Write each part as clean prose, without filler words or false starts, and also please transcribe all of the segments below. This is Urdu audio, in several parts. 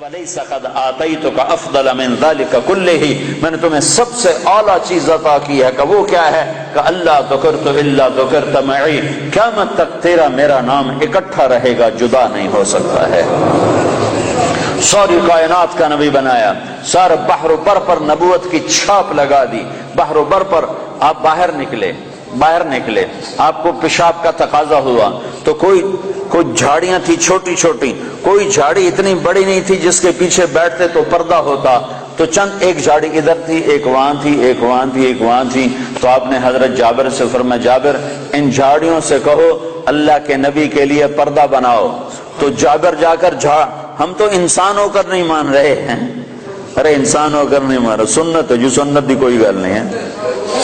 وَلَيْسَ قَدْ آتَيْتُكَ أَفْضَلَ مِنْ ذَلِكَ كُلِّهِ، میں نے تمہیں سب سے اعلیٰ چیز عطا کی ہے کہ وہ کیا ہے کہ اللہ ذکرت الا ذکرت معی، قیامت تک تیرا میرا نام اکٹھا رہے گا، جدا نہیں ہو سکتا ہے۔ ساری کائنات کا نبی بنایا، سارے بحر و بر پر نبوت کی چھاپ لگا دی۔ بحر و بر پر آپ باہر نکلے، آپ کو پیشاب کا تقاضا ہوا تو کوئی جھاڑیاں تھی چھوٹی چھوٹی، کوئی جھاڑی اتنی بڑی نہیں تھی جس کے پیچھے بیٹھتے تو پردہ ہوتا، تو چند ایک جھاڑی ادھر تھی، ایک وہاں تھی، ایک وہاں تھی، ایک وہاں تھی، تو آپ نے حضرت جابر سے فرمایا جابر ان جھاڑیوں سے کہو اللہ کے نبی کے لیے پردہ بناؤ۔ تو جابر جا کر ہم تو انسان ہو کر نہیں مان رہے ہیں، ارے انسان ہو کر نہیں مان رہے، سنت ہے جو سنت دی کوئی گل نہیں ہے،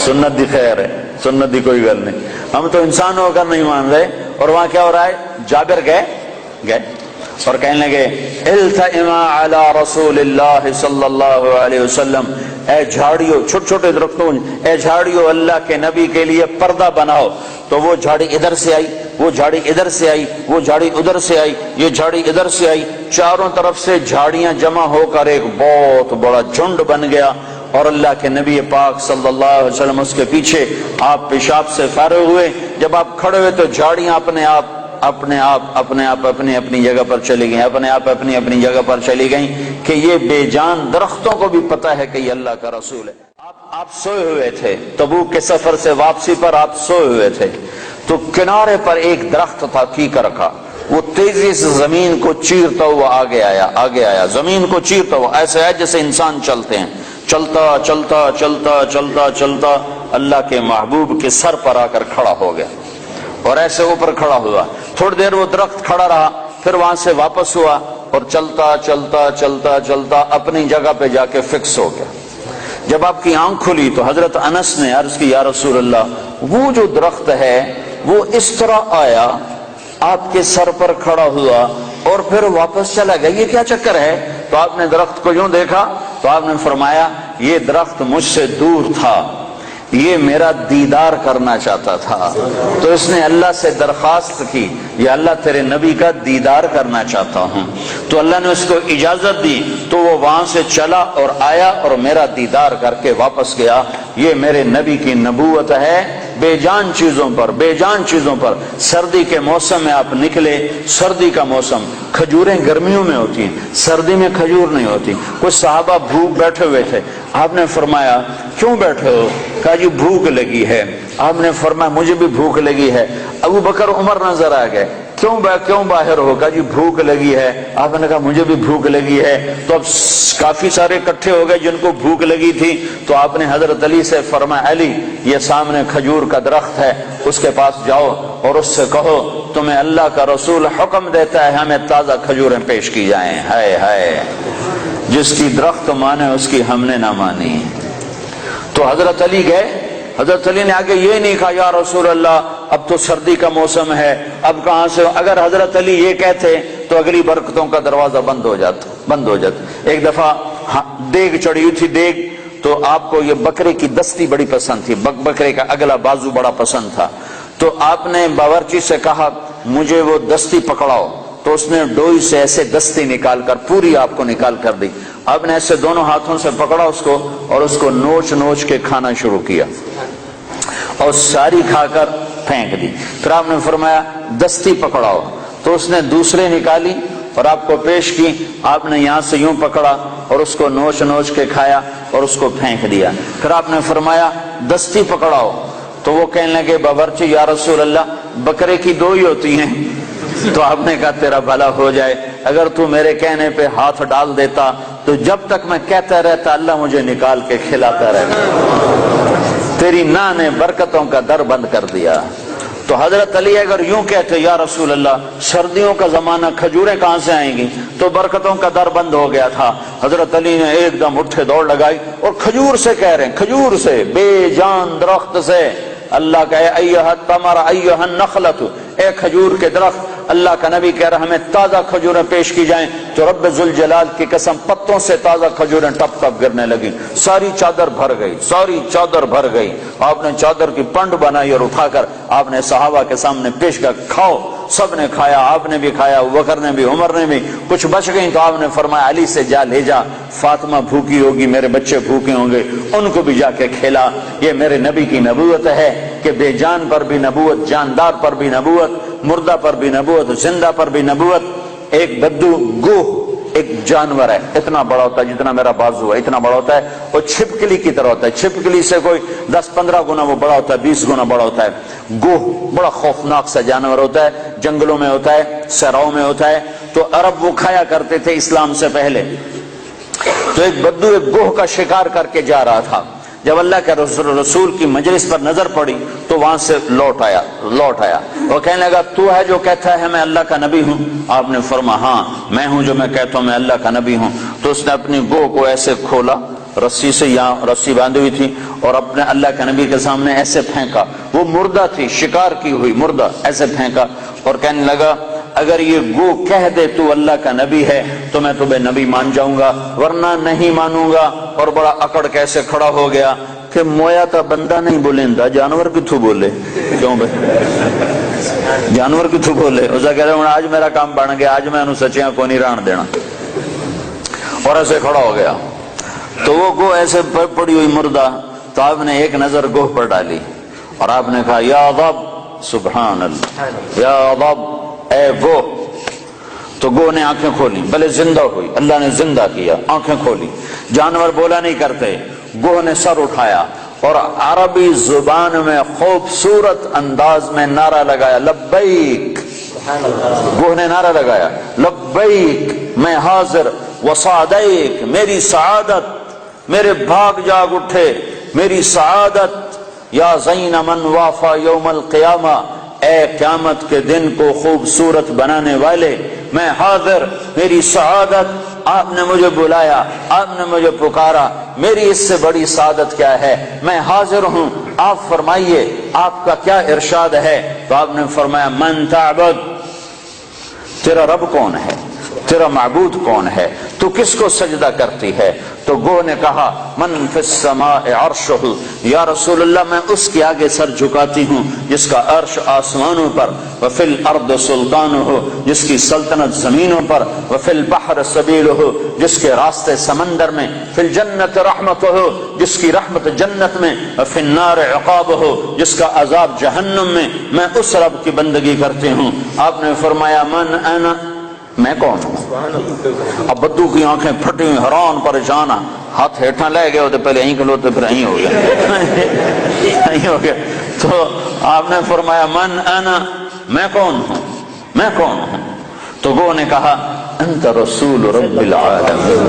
سنت دی خیر ہے، سنت دی کوئی گل نہیں، ہم تو انسان ہو کر نہیں مان رہے۔ اور وہاں کیا ہو رہا ہے، جابر گئے اور کہنے لگے التئما علی رسول اللہ صلی اللہ علیہ وسلم، اے جھاڑیوں، چھوٹے چھوٹے درختوں، اے جھاڑیوں اللہ کے نبی کے لیے پردہ بناؤ۔ تو وہ جھاڑی ادھر سے آئی، وہ جھاڑی ادھر سے آئی، وہ جھاڑی ادھر سے آئی، یہ جھاڑی ادھر سے آئی، چاروں طرف سے جھاڑیاں جمع ہو کر ایک بہت بڑا جھنڈ بن گیا۔ اور اللہ کے نبی پاک صلی اللہ علیہ وسلم اس کے پیچھے، آپ پیشاب سے فارغ ہوئے، جب آپ کھڑے ہوئے تو جھاڑیاں اپنے آپ اپنی اپنی جگہ پر چلی گئیں، اپنے آپ اپنی اپنی جگہ پر چلی گئیں، کہ یہ بے جان درختوں کو بھی پتہ ہے کہ یہ اللہ کا رسول ہے۔ آپ سوئے ہوئے تھے، تبوک کے سفر سے واپسی پر آپ سوئے ہوئے تھے، تو کنارے پر ایک درخت تھا کیکر کا، وہ تیزی سے زمین کو چیرتا ہوا آگے آیا، زمین کو چیرتا ہوا، ایسے ہے جیسے انسان چلتے ہیں، چلتا اللہ کے محبوب کے سر پر آ کر کھڑا ہو گیا، اور ایسے اوپر کھڑا ہوا، تھوڑی دیر وہ درخت کھڑا رہا، پھر وہاں سے واپس ہوا اور چلتا اپنی جگہ پہ جا کے فکس ہو گیا۔ جب آپ کی آنکھ کھلی تو حضرت انس نے عرض کی یا رسول اللہ، وہ جو درخت ہے وہ اس طرح آیا، آپ کے سر پر کھڑا ہوا اور پھر واپس چلا گیا، یہ کیا چکر ہے؟ تو آپ نے درخت کو یوں دیکھا تو آپ نے فرمایا یہ درخت مجھ سے دور تھا، یہ میرا دیدار کرنا چاہتا تھا، تو اس نے اللہ سے درخواست کی یا اللہ تیرے نبی کا دیدار کرنا چاہتا ہوں، تو اللہ نے اس کو اجازت دی، تو وہ وہاں سے چلا اور آیا اور میرا دیدار کر کے واپس گیا۔ یہ میرے نبی کی نبوت ہے۔ بے جان چیزوں پر سردی کے موسم میں آپ نکلے، سردی کا موسم، کھجوریں گرمیوں میں ہوتی ہیں، سردی میں کھجور نہیں ہوتی۔ کچھ صحابہ بھوک بیٹھے ہوئے تھے، آپ نے فرمایا کیوں بیٹھے ہو؟ کہا جی بھوک لگی ہے۔ آپ نے فرمایا مجھے بھی بھوک لگی ہے۔ ابو بکر عمر نظر آ گئے، کیوں باہر ہو؟ کہا جی بھوک لگی ہے۔ آپ نے کہا مجھے بھی بھوک لگی ہے۔ تو اب کافی سارے اکٹھے ہو گئے جن کو بھوک لگی تھی، تو آپ نے حضرت علی سے فرمایا علی یہ سامنے کھجور کا درخت ہے، اس کے پاس جاؤ اور اس سے کہو تمہیں اللہ کا رسول حکم دیتا ہے ہمیں تازہ کھجوریں پیش کی جائیں۔ ہائے جس کی درخت مانے اس کی ہم نے نہ مانی۔ تو حضرت علی گئے، حضرت علی نے آگے یہ نہیں کہا یا رسول اللہ اب تو سردی کا موسم ہے، اب کہاں سے؟ اگر حضرت علی یہ کہتے تو اگلی برکتوں کا دروازہ بند ہو جاتا۔ ایک دفعہ دیگ چڑھی ہوئی تھی، دیگ تو آپ کو یہ بکرے کی دستی بڑی پسند تھی، بکرے کا اگلا بازو بڑا پسند تھا، تو آپ نے باورچی سے کہا مجھے وہ دستی پکڑاؤ، تو اس نے ڈوئی سے ایسے دستی نکال کر پوری آپ کو نکال کر دی۔ آپ نے ایسے دونوں ہاتھوں سے پکڑا اس کو اور اس کو نوچ کے کھانا شروع کیا اور ساری کھا کر پھینک دی۔ پھر آپ نے فرمایا دستی پکڑاؤ، تو اس نے دوسرے نکالی اور آپ کو پیش کی۔ آپ نے یہاں سے یوں پکڑا اور اس کو نوچ کے کھایا اور اس کو پھینک دیا۔ پھر آپ نے فرمایا دستی پکڑاؤ، تو وہ کہنے لگے باورچی یا رسول اللہ بکرے کی دو ہی ہوتی ہیں۔ تو آپ نے کہا تیرا بھلا ہو جائے، اگر تو میرے کہنے پہ ہاتھ ڈال دیتا تو جب تک میں کہتا رہتا اللہ مجھے نکال کے کھلاتا رہتا، تیری نا نے برکتوں کا در بند کر دیا۔ تو حضرت علی اگر یوں کہتے یا رسول اللہ سردیوں کا زمانہ کھجوریں کہاں سے آئیں گی، تو برکتوں کا در بند ہو گیا تھا۔ حضرت علی نے ایک دم اٹھے دوڑ لگائی اور کھجور سے کہہ رہے ہیں، کھجور سے، بے جان درخت سے اللہ کا ایھا التمر ایھا النخلۃ، اے کھجور کے درخت، اللہ کا نبی کہہ رہا ہمیں تازہ کھجوریں پیش کی جائیں، تو رب ذوالجلال کی قسم پتوں سے تازہ کھجوریں ٹپ ٹپ گرنے لگی، ساری چادر بھر گئی۔ آپ نے چادر کی پنڈ بنائی اور اٹھا کر آپ نے صحابہ کے سامنے پیش کیا، کھاؤ۔ سب نے کھایا، آپ نے بھی کھایا، ابوبکر نے بھی، عمر نے بھی، کچھ بچ گئی تو آپ نے فرمایا علی سے جا لے جا، فاطمہ بھوکی ہوگی، میرے بچے بھوکے ہوں گے، ان کو بھی جا کے کھلا۔ یہ میرے نبی کی نبوت ہے کہ بے جان پر بھی نبوت، جاندار پر بھی نبوت، مردہ پر بھی نبوت، زندہ پر بھی نبوت۔ ایک بدو گوہ ایک جانور ہے، اتنا بڑا ہوتا ہے جتنا میرا بازو ہے، اتنا بڑا ہوتا ہے، وہ چھپکلی کی طرح ہوتا ہے، چھپکلی سے کوئی 10-15 گنا وہ بڑا ہوتا ہے، 20 گنا بڑا ہوتا ہے۔ گوہ بڑا خوفناک سا جانور ہوتا ہے، جنگلوں میں ہوتا ہے، صحراؤں میں ہوتا ہے، تو عرب وہ کھایا کرتے تھے اسلام سے پہلے۔ تو ایک بدو ایک گوہ کا شکار کر کے جا رہا تھا، جب اللہ کے رسول کی مجلس پر نظر پڑی تو وہاں سے لوٹ آیا۔ وہ کہنے لگا تو ہے جو کہتا ہے میں اللہ کا نبی ہوں؟ آپ نے فرمایا ہاں میں ہوں جو میں کہتا ہوں میں اللہ کا نبی ہوں۔ تو اس نے اپنی گوہ کو ایسے کھولا، رسی سے، یہاں رسی باندھی ہوئی تھی، اور اپنے اللہ کے نبی کے سامنے ایسے پھینکا، وہ مردہ تھی، شکار کی ہوئی مردہ، ایسے پھینکا اور کہنے لگا اگر یہ گو کہہ دے تو اللہ کا نبی ہے تو میں تمہیں نبی مان جاؤں گا، ورنہ نہیں مانوں گا۔ اور بڑا اکڑ کیسے کھڑا ہو گیا کہ مویا تا بندہ نہیں بولیندا، جانور کتھوں بولے؟ کیوں بھائی جانور کتھوں بولے؟ اس کہہ رہے آج میرا کام بن گیا، آج میں انہوں سچیاں کو نہیں ران دینا، اور ایسے کھڑا ہو گیا۔ تو وہ گو ایسے پڑی ہوئی مردہ، تو آپ نے ایک نظر گوہ پر ڈالی اور آپ نے کہا یا ضب، سبحان اللہ، یا ضب، اے گو۔ تو گو نے آنکھیں کھولی، بھلے زندہ ہوئی، اللہ نے زندہ کیا، آنکھیں کھولی۔ جانور بولا نہیں کرتے، گو نے سر اٹھایا اور عربی زبان میں خوبصورت انداز میں نعرہ لگایا لبیک۔ گو نے نعرہ لگایا لبیک، میں حاضر، وسعدیک، میری سعادت، میرے بھاگ جاگ اٹھے، میری سعادت، یا زین من وافا یوم القیامہ، اے قیامت کے دن کو خوبصورت بنانے والے، میں حاضر، میری سعادت، آپ نے مجھے بلایا، آپ نے مجھے پکارا، میری اس سے بڑی سعادت کیا ہے، میں حاضر ہوں، آپ فرمائیے آپ کا کیا ارشاد ہے؟ تو آپ نے فرمایا من تعبد، تیرا رب کون ہے، تیرا معبود کون ہے، تو کس کو سجدہ کرتی ہے؟ تو گو نے کہا من فی السماء عرشہ، یا رسول اللہ میں اس کے آگے سر جھکاتی ہوں جس کا عرش آسمانوں پر، وفی الارض سلطانہ، جس کی سلطنت زمینوں پر، وفی البحر سبیلہ، جس کے راستے سمندر میں، فی الجنت رحمتہ، جس کی رحمت جنت میں، وفی النار عقابہ، جس کا عذاب جہنم میں، میں اس رب کی بندگی کرتی ہوں۔ آپ نے فرمایا من انا، میں کون ہوں؟ اب بدو کی آنکھیں پھٹی ہوئی، حیران پریشان، ہاتھ ہیٹھاں لے گئے ہوتے، پہلے یہیں کھلوتے پھر یہیں ہو گیا۔ تو آپ نے فرمایا من انا، میں کون ہوں، میں کون ہوں؟ تو گو نے کہا انت رسول رب العالمین،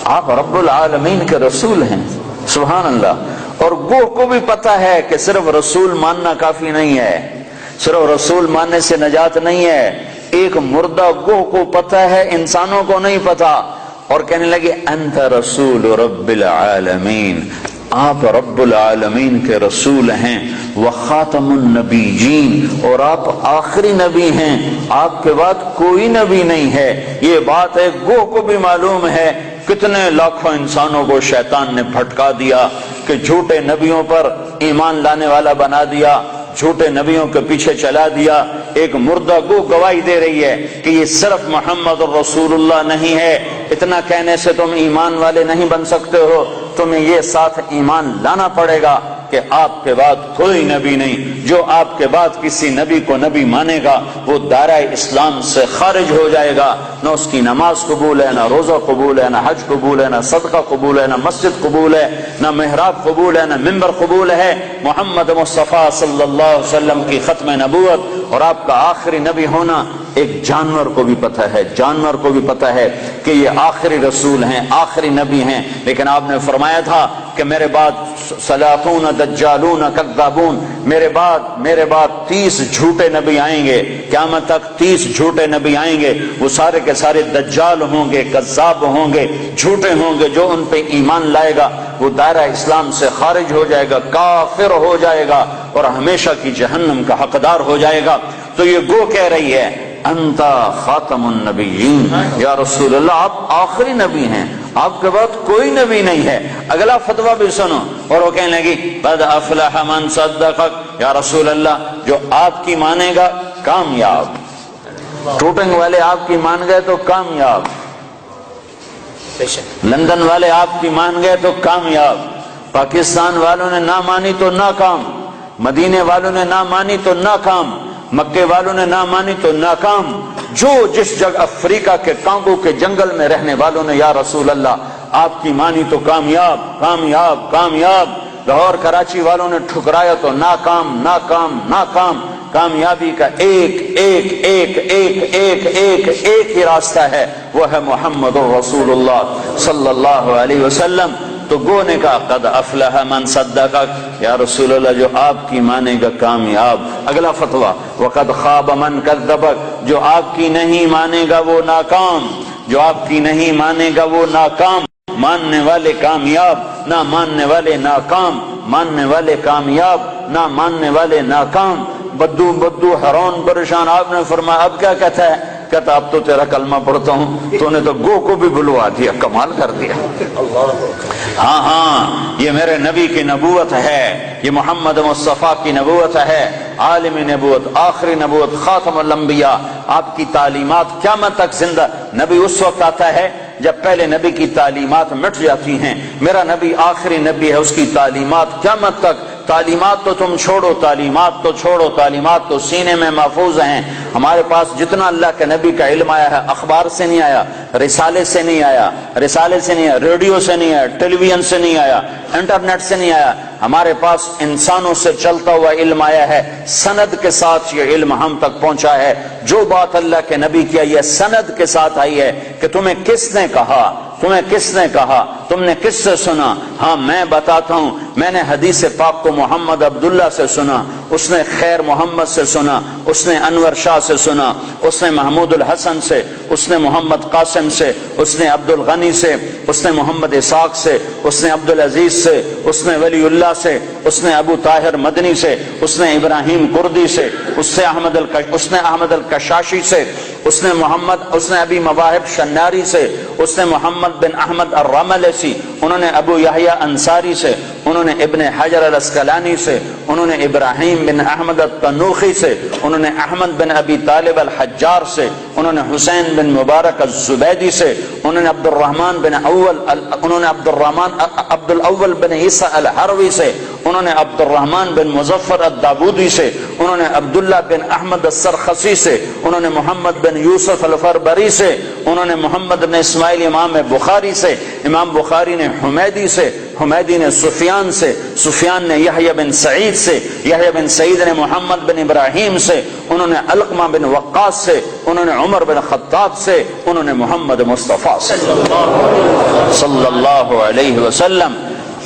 آپ رب العالمین کے رسول ہیں، سبحان اللہ۔ اور گو کو بھی پتا ہے کہ صرف رسول ماننا کافی نہیں ہے، صرف رسول ماننے سے نجات نہیں ہے، ایک مردہ گوہ کو پتہ ہے، انسانوں کو نہیں پتا۔ اور کہنے لگے انت رسول رب العالمین، آپ رب العالمین کے رسول ہیں، وخاتم النبیین، اور آپ آخری نبی ہیں، آپ کے بعد کوئی نبی نہیں ہے۔ یہ بات ہے گوہ کو بھی معلوم ہے۔ کتنے لاکھوں انسانوں کو شیطان نے بھٹکا دیا کہ جھوٹے نبیوں پر ایمان لانے والا بنا دیا، جھوٹے نبیوں کے پیچھے چلا دیا۔ ایک مردہ گو گواہی دے رہی ہے کہ یہ صرف محمد رسول اللہ نہیں ہے، اتنا کہنے سے تم ایمان والے نہیں بن سکتے ہو، تمہیں یہ ساتھ ایمان لانا پڑے گا کہ آپ کے بعد کوئی نبی نہیں۔ جو آپ کے بعد کسی نبی کو نبی مانے گا وہ دائرہ اسلام سے خارج ہو جائے گا، نہ اس کی نماز قبول ہے، نہ روزہ قبول ہے، نہ حج قبول ہے، نہ صدقہ قبول ہے، نہ مسجد قبول ہے، نہ محراب قبول ہے، نہ ممبر قبول ہے۔ محمد مصطفیٰ صلی اللہ علیہ وسلم کی ختم نبوت اور آپ کا آخری نبی ہونا ایک جانور کو بھی پتہ ہے، جانور کو بھی پتہ ہے کہ یہ آخری رسول ہیں، آخری نبی ہیں۔ لیکن آپ نے فرمایا تھا کہ میرے بعد سلاطون دجالون کذابون، میرے بعد 30 جھوٹے نبی آئیں گے، قیامت تک 30 جھوٹے نبی آئیں گے، وہ سارے کے سارے دجال ہوں گے، کذاب ہوں گے، جھوٹے ہوں گے۔ جو ان پہ ایمان لائے گا وہ دائرہ اسلام سے خارج ہو جائے گا، کافر ہو جائے گا اور ہمیشہ کی جہنم کا حقدار ہو جائے گا۔ تو یہ گو کہہ رہی ہے انتا خاتم النبیین، یا رسول اللہ آپ آخری نبی ہیں، آپ کے بعد کوئی نبی نہیں ہے۔ اگلا فتویٰ بھی سنو، اور وہ کہنے لگی قد افلح من صدقک، یا رسول اللہ جو آپ کی مانے گا کامیاب، ٹوٹنگ والے آپ کی مان گئے تو کامیاب، لندن والے آپ کی مان گئے تو کامیاب، پاکستان والوں نے نہ مانی تو ناکام، مدینے والوں نے نہ مانی تو ناکام، مکے والوں نے نہ مانی تو ناکام، جو جس جگہ افریقہ کے کانگو کے جنگل میں رہنے والوں نے یا رسول اللہ آپ کی مانی تو کامیاب کامیاب کامیاب، لاہور کراچی والوں نے ٹھکرایا تو ناکام ناکام ناکام۔ کامیابی کا ایک ایک ایک ایک ایک ایک ایک ہی راستہ ہے، وہ ہے محمد رسول اللہ صلی اللہ علیہ وسلم۔ تو گو نے کہا قد افلح من صدقک، یا رسول اللہ جو آپ کی مانے گا کامیاب۔ اگلا فتویٰ وقد خاب من کذبک، جو آپ کی نہیں مانے گا وہ ناکام، جو آپ کی نہیں مانے گا وہ ناکام۔ ماننے والے کامیاب، نہ ماننے والے ناکام، ماننے والے کامیاب، نہ ماننے والے ناکام۔ بدو بدو حیران پریشان، آپ نے فرمایا اب کیا کہتا ہے؟ کہتا اب تو تیرا کلمہ پڑھتا ہوں، تو نے تو گو کو بھی بلوا دیا، کمال کر دیا۔ ہاں ہاں یہ میرے نبی کی نبوت ہے، یہ محمد مصطفیٰ کی نبوت ہے، عالم نبوت، آخری نبوت، خاتم الانبیاء۔ آپ کی تعلیمات قیامت تک زندہ۔ نبی اس وقت آتا ہے جب پہلے نبی کی تعلیمات مٹ جاتی ہیں، میرا نبی آخری نبی ہے، اس کی تعلیمات قیامت تک۔ تعلیمات تو تم چھوڑو، تعلیمات تو چھوڑو، تعلیمات تو سینے میں محفوظ ہیں۔ ہمارے پاس جتنا اللہ کے نبی کا علم آیا ہے اخبار سے نہیں آیا، رسالے سے نہیں آیا، رسالے سے نہیں آیا، ریڈیو سے نہیں آیا، ٹیلی ویژن سے نہیں آیا، انٹرنیٹ سے نہیں آیا، ہمارے پاس انسانوں سے چلتا ہوا علم آیا ہے، سند کے ساتھ یہ علم ہم تک پہنچا ہے۔ جو بات اللہ کے نبی کی یہ سند کے ساتھ آئی ہے کہ تمہیں کس نے کہا، تمہیں کس نے کہا، تم نے کس سے سنا؟ ہاں میں بتاتا ہوں، میں نے حدیث پاک کو محمد عبداللہ سے سنا، اس نے خیر محمد سے سنا، اس نے انور شاہ سے سنا، اس نے محمود الحسن سے، اس نے محمد قاسم سے، اس نے عبد الغنی سے، اس نے محمد اسحاق سے، اس نے عبد العزیز سے، اس نے ولی اللہ سے، اس نے ابو طاہر مدنی سے، اس نے ابراہیم کردی سے، اس نے احمد الکشاشی سے، اس نے ابی مواہب شناری سے، اس نے محمد بن احمد الرملسی، انہوں نے ابو یحییٰ انصاری سے، انہوں نے ابن حجر الاسقلانی سے، انہوں نے ابراہیم بن احمد التنوخی سے، انہوں نے احمد بن ابی طالب الحجار سے، انہوں نے حسین بن مبارک الزبیدی سے، انہوں نے عبد الاول بن عیسیٰ الحروی سے، انہوں نے عبد الرحمن بن مظفر الدابودی سے، انہوں نے عبداللہ بن احمد السرخسی سے، انہوں نے محمد بن یوسف الفربری سے، انہوں نے محمد بن اسماعیل امام بخاری سے، امام بخاری نے حمیدی سے، حمیدی نے سفیان سے، سفیان نے یحییٰ بن سعید سے، یحییٰ بن سعید نے محمد بن ابراہیم سے، انہوں نے علقمہ بن وقاص سے، انہوں نے عمر بن خطاب سے، انہوں نے محمد مصطفیٰ سے صلی اللہ علیہ وسلم۔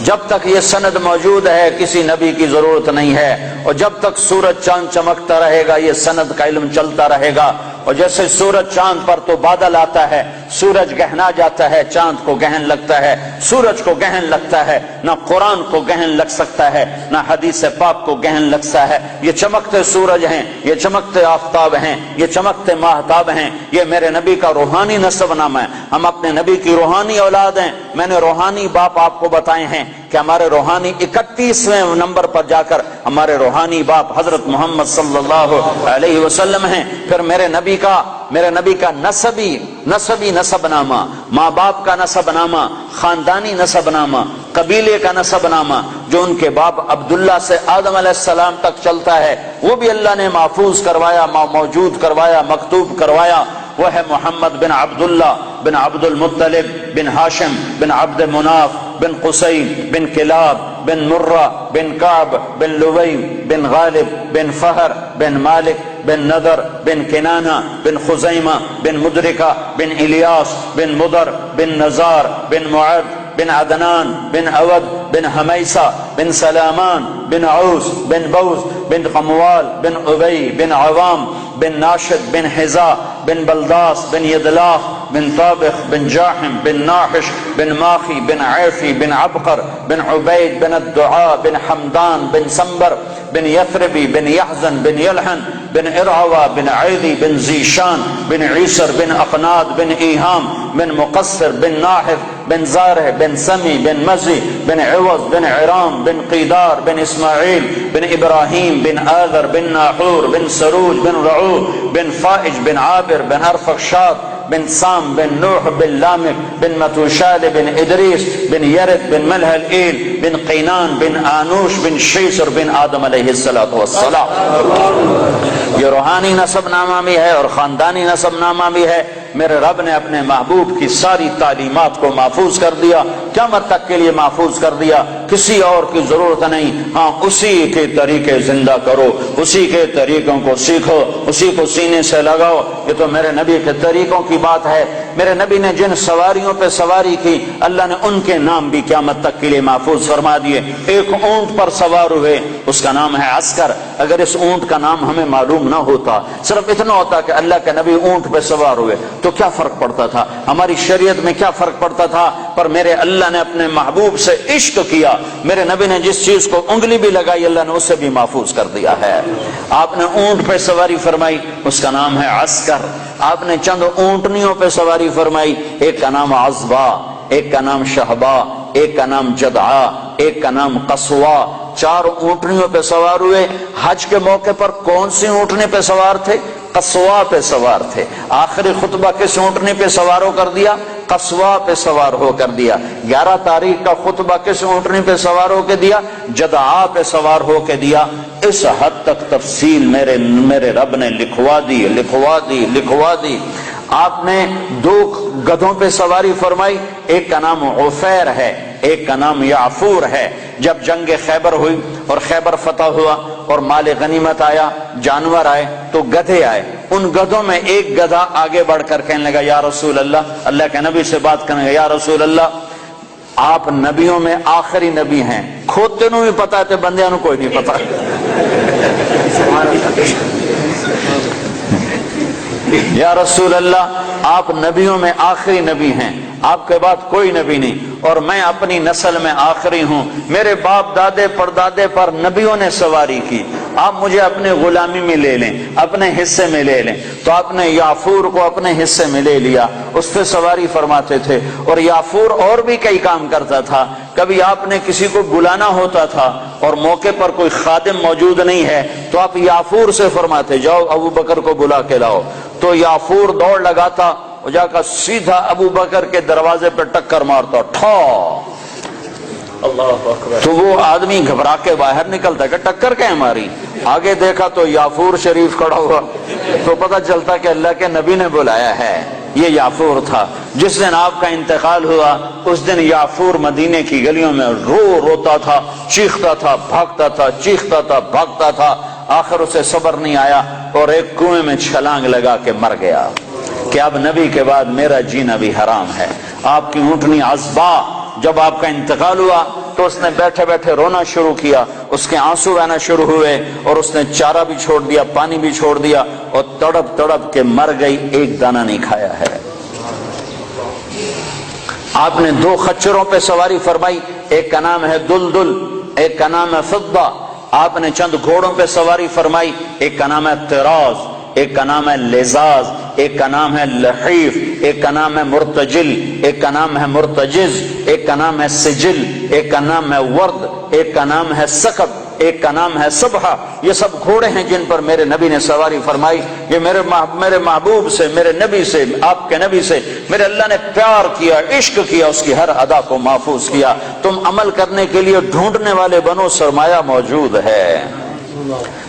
جب تک یہ سند موجود ہے کسی نبی کی ضرورت نہیں ہے، اور جب تک سورج چاند چمکتا رہے گا یہ سند کا علم چلتا رہے گا۔ اور جیسے سورج چاند پر تو بادل آتا ہے، سورج گہنا جاتا ہے، چاند کو گہن لگتا ہے، سورج کو گہن لگتا ہے، نہ قرآن کو گہن لگ سکتا ہے، نہ حدیث پاک کو گہن لگتا ہے۔ یہ چمکتے سورج ہیں، یہ چمکتے آفتاب ہیں، یہ چمکتے ماہتاب ہیں، یہ میرے نبی کا روحانی نسب نامہ ہے۔ ہم اپنے نبی کی روحانی اولاد ہیں۔ میں نے روحانی باپ آپ کو بتائے ہیں کہ ہمارے روحانی 31ویں نمبر پر جا کر ہمارے روحانی باپ حضرت محمد صلی اللہ علیہ وسلم ہیں۔ پھر میرے نبی کا نسبی نسب نامہ، ماں باپ کا نسب نامہ، خاندانی نسب نامہ، قبیلے کا نسب نامہ، جو ان کے باپ عبداللہ سے آدم علیہ السلام تک چلتا ہے، وہ بھی اللہ نے محفوظ کروایا، موجود کروایا، مکتوب کروایا۔ وہ ہے محمد بن عبداللہ بن عبد المطلب بن ہاشم بن عبد مناف بن قصی بن کلاب بن مرہ بن کعب بن لوی بن غالب بن فہر بن مالک بن نضر بن کنانہ بن خزیمہ بن مدرکہ بن الیاس بن مضر بن نزار بن معد بن عدنان بن عود بن حمیسہ بن سلامان بن عوس بن بوز بن قموال بن عبی بن عوام بن ناشد بن حزا بن بلداس بن یدلاف بن طابخ بن جاحم بن ناحش بن ماخی بن عیفی بن عبقر بن عبید بن الدعاء بن حمدان بن سنبر بن یثربی بن یحزن بن یلحن بن ارعوا بن عیدی بن زیشان بن عیسر بن اقناد بن ایہام بن مقصر بن ناحف بن زارح بن سمی بن مزی بن عوض بن عرام بن قیدار بن اسماعیل بن ابراہیم بن آذر بن ناحور بن سروج بن رعو بن فائج بن عابر بن ارفخشاد بن سام بن نوح بن لامک بن متوشال بن ادریس بن یرد بن ملح الایل بن قینان بن آنوش بن شیسر بن آدم علیہ السلام. یہ روحانی نسب نامہ بھی ہے اور خاندانی نسب نامہ بھی ہے. میرے رب نے اپنے محبوب کی ساری تعلیمات کو محفوظ کر دیا, قیامت تک کے لیے محفوظ کر دیا, کسی اور کی ضرورت نہیں. ہاں اسی کے طریقے زندہ کرو, اسی کے طریقوں کو سیکھو, اسی کو سینے سے لگاؤ. یہ تو میرے نبی کے طریقوں کی بات ہے. میرے نبی نے جن سواریوں پہ سواری کی اللہ نے ان کے نام بھی قیامت تک کے لیے محفوظ فرما دیے. ایک اونٹ پر سوار ہوئے, اس کا نام ہے عسکر. اگر اس اونٹ کا نام ہمیں معلوم نہ ہوتا, صرف اتنا ہوتا کہ اللہ کے نبی اونٹ پہ سوار ہوئے, تو کیا فرق پڑتا تھا, ہماری شریعت میں کیا فرق پڑتا تھا. پر میرے اللہ نے اپنے محبوب سے عشق کیا. میرے نبی نے جس چیز کو انگلی بھی لگائی اللہ نے اسے بھی محفوظ کر دیا ہے. آپ نے اونٹ پہ سواری فرمائی, اس کا نام ہے عسکر. آپ نے چند اونٹنیوں پہ سواری فرمائی, ایک کا نام عزبا, ایک کا نام شہبا, ایک کا نام جدعا, ایک کا نام قصوا. 4 اونٹنیوں پہ سوار ہوئے. حج کے موقع پر کون سی اونٹنے پہ سوار تھے؟ قصوا پہ سوار تھے. آخری خطبہ کس اونٹنے پہ سوار ہو کر دیا؟ قصوا پہ سوار ہو کر دیا. 11 تاریخ کا خطبہ کس اونٹنے پہ سوار ہو کے دیا؟ جدعا پہ سوار ہو کے دیا. اس حد تک تفصیل میرے رب نے لکھوا دی. آپ نے 2 گدھوں پہ سواری فرمائی, ایک کا نام عفیر ہے, ایک کا نام یعفور ہے. جب جنگ خیبر ہوئی اور خیبر فتح ہوا اور مال غنیمت آیا, جانور آئے, تو گدھے آئے. ان گدھوں میں ایک گدھا آگے بڑھ کر کہنے لگا یا رسول اللہ, اللہ کے نبی سے بات کرنے لگا, یا رسول اللہ آپ نبیوں میں آخری نبی ہیں. کھوتے نو بھی پتا ہے, بندیاں نو کوئی نہیں پتا. یا رسول اللہ آپ نبیوں میں آخری نبی ہیں, آپ کے بعد کوئی نبی نہیں, اور میں اپنی نسل میں آخری ہوں. میرے باپ دادے پردادے پر نبیوں نے سواری کی, آپ مجھے اپنے غلامی میں لے لیں, اپنے حصے میں لے لیں. تو آپ نے یافور کو اپنے حصے میں لے لیا, اس پہ سواری فرماتے تھے. اور یافور اور بھی کئی کام کرتا تھا. کبھی آپ نے کسی کو بلانا ہوتا تھا اور موقع پر کوئی خادم موجود نہیں ہے, تو آپ یافور سے فرماتے جاؤ ابو بکر کو بلا کے لاؤ. تو یافور دوڑ لگاتا, جا کر سیدھا ابو بکر کے دروازے پہ ٹکر مارتا, ٹھا. تو وہ آدمی گھبرا کے باہر نکلتا کہ ٹکر کہیں ماری. آگے دیکھا تو یافور شریف کھڑا ہوا, تو پتہ چلتا کہ اللہ کے نبی نے بلایا ہے. یہ یافور تھا. جس دن آپ کا انتقال ہوا اس دن یافور مدینے کی گلیوں میں روتا تھا, چیختا تھا, بھاگتا تھا, چیختا تھا, بھاگتا تھا. آخر اسے صبر نہیں آیا اور ایک کنویں میں چھلانگ لگا کے مر گیا کہ اب نبی کے بعد میرا جینا بھی حرام ہے. آپ کی اونٹنی عزبا جب آپ کا انتقال ہوا تو اس نے بیٹھے بیٹھے رونا شروع کیا, اس کے آنسو بہنا شروع ہوئے, اور اس نے چارہ بھی چھوڑ دیا, پانی بھی چھوڑ دیا, اور تڑپ تڑپ کے مر گئی, ایک دانہ نہیں کھایا ہے. آپ نے 2 خچروں پہ سواری فرمائی, ایک کا نام ہے دلدل, ایک کا نام ہے فضہ. آپ نے چند گھوڑوں پہ سواری فرمائی, ایک کا نام ہے طراز, ایک کا نام ہے لزاز, ایک کا نام ہے لحیف, ایک کا نام ہے مرتجل, ایک کا نام ہے مرتجز, ایک کا نام ہے سجل, ایک کا نام ہے ورد, ایک کا نام ہے سقط, ایک کا نام ہے صبحہ. یہ سب گھوڑے ہیں جن پر میرے نبی نے سواری فرمائی. یہ میرے محبوب سے, میرے نبی سے, آپ کے نبی سے میرے اللہ نے پیار کیا, عشق کیا, اس کی ہر ادا کو محفوظ کیا. تم عمل کرنے کے لیے ڈھونڈنے والے بنو, سرمایہ موجود ہے,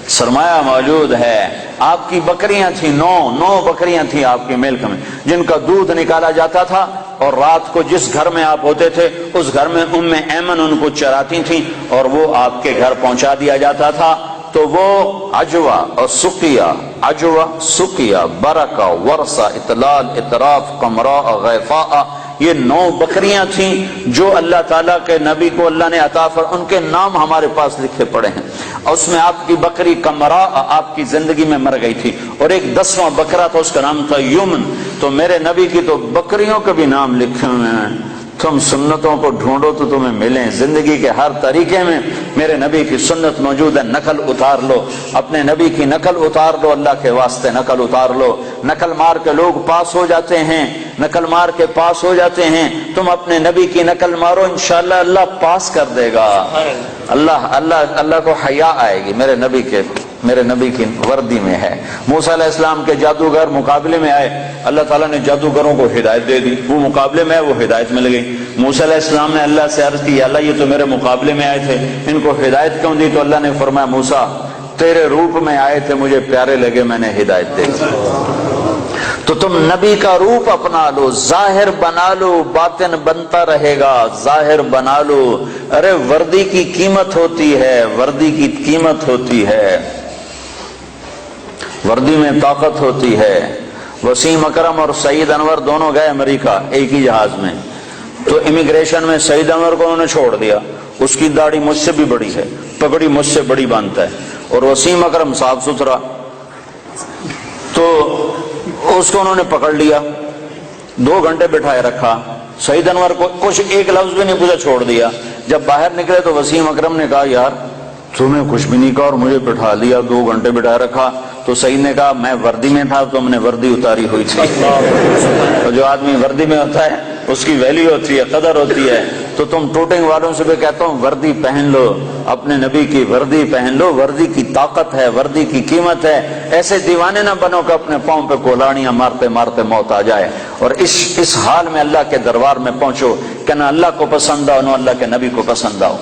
سرمایہ موجود ہے. آپ کی بکریاں تھیں, 9 بکریاں تھیں آپ کے ملک میں, جن کا دودھ نکالا جاتا تھا, اور رات کو جس گھر میں آپ ہوتے تھے اس گھر میں ام ایمن ان کو چراتی تھیں, اور وہ آپ کے گھر پہنچا دیا جاتا تھا. تو وہ عجوہ اور سقیہ, برکہ, ورثہ, اطلال, اطراف, قمراء, غیفاء, یہ 9 بکریاں تھیں جو اللہ تعالیٰ کے نبی کو اللہ نے عطا فر, ان کے نام ہمارے پاس لکھے پڑے ہیں. اور اس میں آپ کی بکری قمراء آپ کی زندگی میں مر گئی تھی, اور ایک 10واں بکرا تھا, اس کا نام تھا یمن. تو میرے نبی کی تو بکریوں کے بھی نام لکھے ہوئے ہیں. تم سنتوں کو ڈھونڈو تو تمہیں ملیں، زندگی کے ہر طریقے میں میرے نبی کی سنت موجود ہے، نقل اتار لو، اپنے نبی کی نقل اتار لو، اللہ کے واسطے نقل اتار لو۔ نقل مار کے لوگ پاس ہو جاتے ہیں، نقل مار کے پاس ہو جاتے ہیں، تم اپنے نبی کی نقل مارو، انشاءاللہ اللہ پاس کر دے گا۔ اللہ کو حیا آئے گی، میرے نبی کی وردی میں ہے۔ موسیٰ علیہ السلام کے جادوگر مقابلے میں آئے، اللہ تعالیٰ نے جادوگروں کو ہدایت دے دی، وہ مقابلے میں آئے، وہ ہدایت مل گئی۔ موسیٰ علیہ السلام نے اللہ سے عرض کی، اللہ یہ تو میرے مقابلے میں آئے تھے، ان کو ہدایت کیوں دی؟ تو اللہ نے فرمایا موسیٰ تیرے روپ میں آئے تھے، مجھے پیارے لگے، میں نے ہدایت دے دی۔ تو تم نبی کا روپ اپنا لو، ظاہر بنا لو، باطن بنتا رہے گا، ظاہر بنا لو۔ ارے وردی کی قیمت ہوتی ہے، وردی کی قیمت ہوتی ہے، وردی میں طاقت ہوتی ہے۔ وسیم اکرم اور سعید انور دونوں گئے امریکہ ایک ہی جہاز میں، تو امیگریشن میں سعید انور کو انہوں نے چھوڑ دیا، اس کی داڑھی مجھ سے بھی بڑی ہے، پگڑی مجھ سے بڑی باندھتا ہے، اور وسیم اکرم صاف ستھرا، تو اس کو انہوں نے پکڑ لیا، 2 گھنٹے بٹھائے رکھا، سعید انور کو کچھ ایک لفظ بھی نہیں پوچھا، چھوڑ دیا۔ جب باہر نکلے تو وسیم اکرم نے کہا یار تمہیں کچھ بھی نہیں کہا اور مجھے بٹھا لیا، 2 گھنٹے بٹھائے رکھا۔ تو سعید نے کہا میں وردی میں تھا، تم نے وردی اتاری ہوئی تھی۔ تو جو آدمی وردی میں ہوتا ہے اس کی ویلیو ہوتی ہے، قدر ہوتی ہے۔ تو تم ٹوٹنگ والوں سے بھی کہتا ہوں وردی پہن لو، اپنے نبی کی وردی پہن لو، وردی کی طاقت ہے، وردی کی قیمت ہے۔ ایسے دیوانے نہ بنو کہ اپنے پاؤں پہ کولاڑیاں مارتے مارتے موت آ جائے، اور اس حال میں اللہ کے دربار میں پہنچو کہ نہ اللہ کو پسند آؤ نہ اللہ کے نبی کو پسند آؤ۔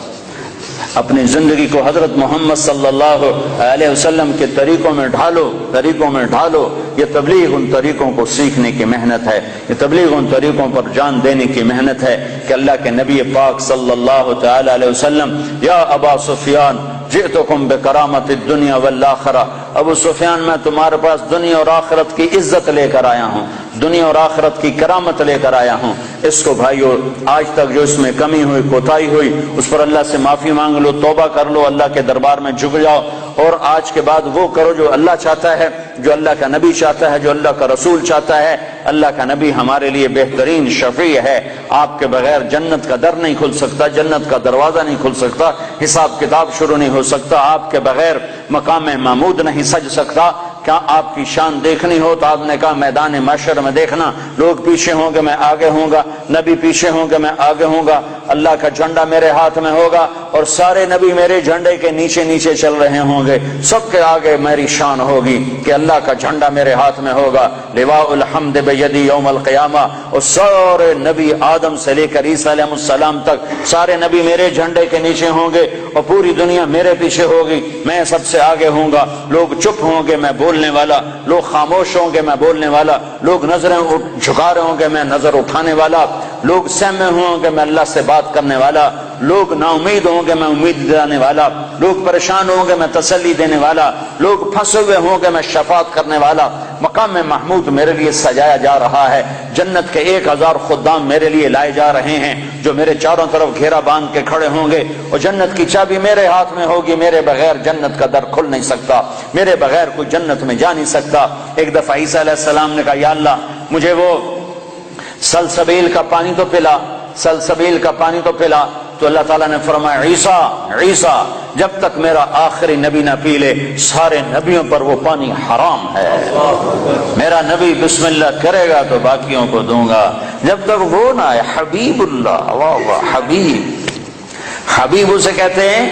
اپنی زندگی کو حضرت محمد صلی اللہ علیہ وسلم کے طریقوں میں ڈھالو۔ یہ تبلیغ ان طریقوں کو سیکھنے کی محنت ہے، یہ تبلیغ ان طریقوں پر جان دینے کی محنت ہے کہ اللہ کے نبی پاک صلی اللہ تعالی علیہ وسلم، یا ابا سفیان جئتکم بکرامت الدنیا والآخرہ، ابو سفیان میں تمہارے پاس دنیا اور آخرت کی عزت لے کر آیا ہوں، دنیا اور آخرت کی کرامت لے کر آیا ہوں۔ اس کو بھائیو آج تک جو اس میں کمی ہوئی، کوتاہی ہوئی، اس پر اللہ سے معافی مانگ لو، توبہ کر لو، اللہ کے دربار میں جھک جاؤ، اور آج کے بعد وہ کرو جو اللہ چاہتا ہے، جو اللہ کا نبی چاہتا ہے، جو اللہ کا رسول چاہتا ہے۔ اللہ کا نبی ہمارے لیے بہترین شفیع ہے، آپ کے بغیر جنت کا در نہیں کھل سکتا، جنت کا دروازہ نہیں کھل سکتا، حساب کتاب شروع نہیں ہو سکتا، آپ کے بغیر مقام محمود نہیں سج سکتا۔ کیا آپ کی شان دیکھنی ہو تو آپ نے کہا میدان محشر میں دیکھنا، لوگ پیچھے ہوں گے میں آگے ہوں گا، نبی پیچھے ہوں گے میں آگے ہوں گا، اللہ کا جھنڈا میرے ہاتھ میں ہوگا، اور سارے نبی میرے جھنڈے کے نیچے نیچے چل رہے ہوں گے، سب کے آگے میری شان ہوگی کہ اللہ کا جھنڈا میرے ہاتھ میں ہوگا، لواء الحمد بیدی یوم القیامہ، اور سارے نبی آدم سے لے کر عیسیٰ علیہ السلام تک سارے نبی میرے جھنڈے کے نیچے ہوں گے، اور پوری دنیا میرے پیچھے ہوگی، میں سب سے آگے ہوں گا، لوگ چپ ہوں گے میں بولنے والا، لوگ خاموش ہوں گے میں بولنے والا، لوگ نظریں جھکا رہے ہوں گے میں نظر اٹھانے والا، لوگ سہمے ہوں گے میں اللہ سے بات کرنے والا، لوگ نا امید ہوں گے میں امید دلانے والا، لوگ پریشان ہوں گے میں تسلی دینے والا، لوگ پھنسے ہوئے ہوں گے میں شفاعت کرنے والا۔ مقام محمود میرے لیے سجایا جا رہا ہے، جنت کے 1000 خدام میرے لیے لائے جا رہے ہیں جو میرے چاروں طرف گھیرا باندھ کے کھڑے ہوں گے، اور جنت کی چابی میرے ہاتھ میں ہوگی، میرے بغیر جنت کا در کھل نہیں سکتا، میرے بغیر کوئی جنت میں جا نہیں سکتا۔ ایک دفعہ عیسیٰ علیہ السلام نے کہا یا اللہ مجھے وہ سلسبیل کا پانی تو پلا، سلسبیل کا پانی تو پلا، تو اللہ تعالیٰ نے فرمایا عیسیٰ جب تک میرا آخری نبی نہ پی لے سارے نبیوں پر وہ پانی حرام ہے، میرا نبی بسم اللہ کرے گا تو باقیوں کو دوں گا، جب تک وہ نہ آئے۔ حبیب اللہ، واہ واہ، حبیب اسے کہتے ہیں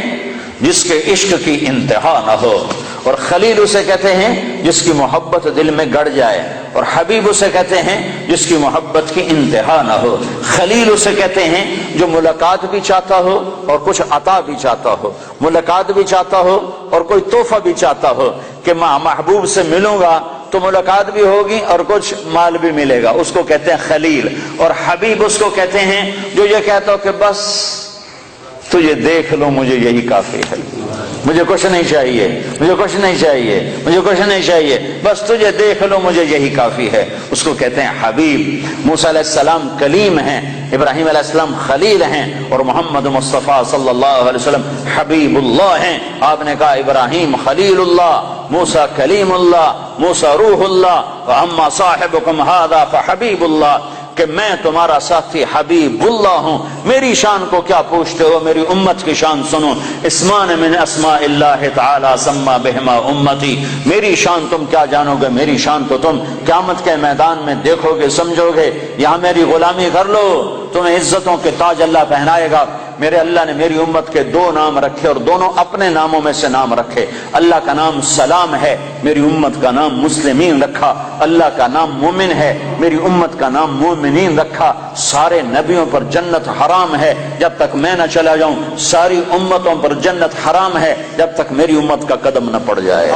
جس کے عشق کی انتہا نہ ہو، اور خلیل اسے کہتے ہیں جس کی محبت دل میں گڑ جائے، اور حبیب اسے کہتے ہیں جس کی محبت کی انتہا نہ ہو۔ خلیل اسے کہتے ہیں جو ملاقات بھی چاہتا ہو اور کچھ عطا بھی چاہتا ہو، ملاقات بھی چاہتا ہو اور کوئی تحفہ بھی چاہتا ہو کہ میں محبوب سے ملوں گا تو ملاقات بھی ہوگی اور کچھ مال بھی ملے گا، اس کو کہتے ہیں خلیل۔ اور حبیب اس کو کہتے ہیں جو یہ کہتا ہو کہ بس تجھے دیکھ لو مجھے یہی کافی ہے، مجھے کچھ نہیں چاہیے، مجھے کچھ نہیں چاہیے، مجھے کچھ نہیں چاہیے، بس تجھے دیکھ لو مجھے یہی کافی ہے، اس کو کہتے ہیں حبیب۔ موسیٰ علیہ السلام کلیم ہیں، ابراہیم علیہ السلام خلیل ہیں، اور محمد مصطفیٰ صلی اللہ علیہ وسلم حبیب اللہ ہیں۔ آپ نے کہا ابراہیم خلیل اللہ، موسیٰ کلیم اللہ، موسیٰ روح اللہ، واما صاحبکم ھذا فحبیب اللہ۔ کہ میں تمہارا ساتھی حبیب اللہ ہوں، میری شان کو کیا پوچھتے ہو، میری امت کی شان سنو، اسمان من اسماء اللہ تعالی سما بہما امتی، میری شان تم کیا جانو گے، میری شان تو تم قیامت کے میدان میں دیکھو گے سمجھو گے، یہاں میری غلامی کر لو، تمہیں عزتوں کے تاج اللہ پہنائے گا۔ میرے اللہ نے میری امت کے دو نام رکھے اور دونوں اپنے ناموں میں سے نام رکھے، اللہ کا نام سلام ہے، میری امت کا نام مسلمین رکھا، اللہ کا نام مومن ہے، میری امت کا نام مومنین رکھا۔ سارے نبیوں پر جنت حرام ہے جب تک میں نہ چلا جاؤں، ساری امتوں پر جنت حرام ہے جب تک میری امت کا قدم نہ پڑ جائے۔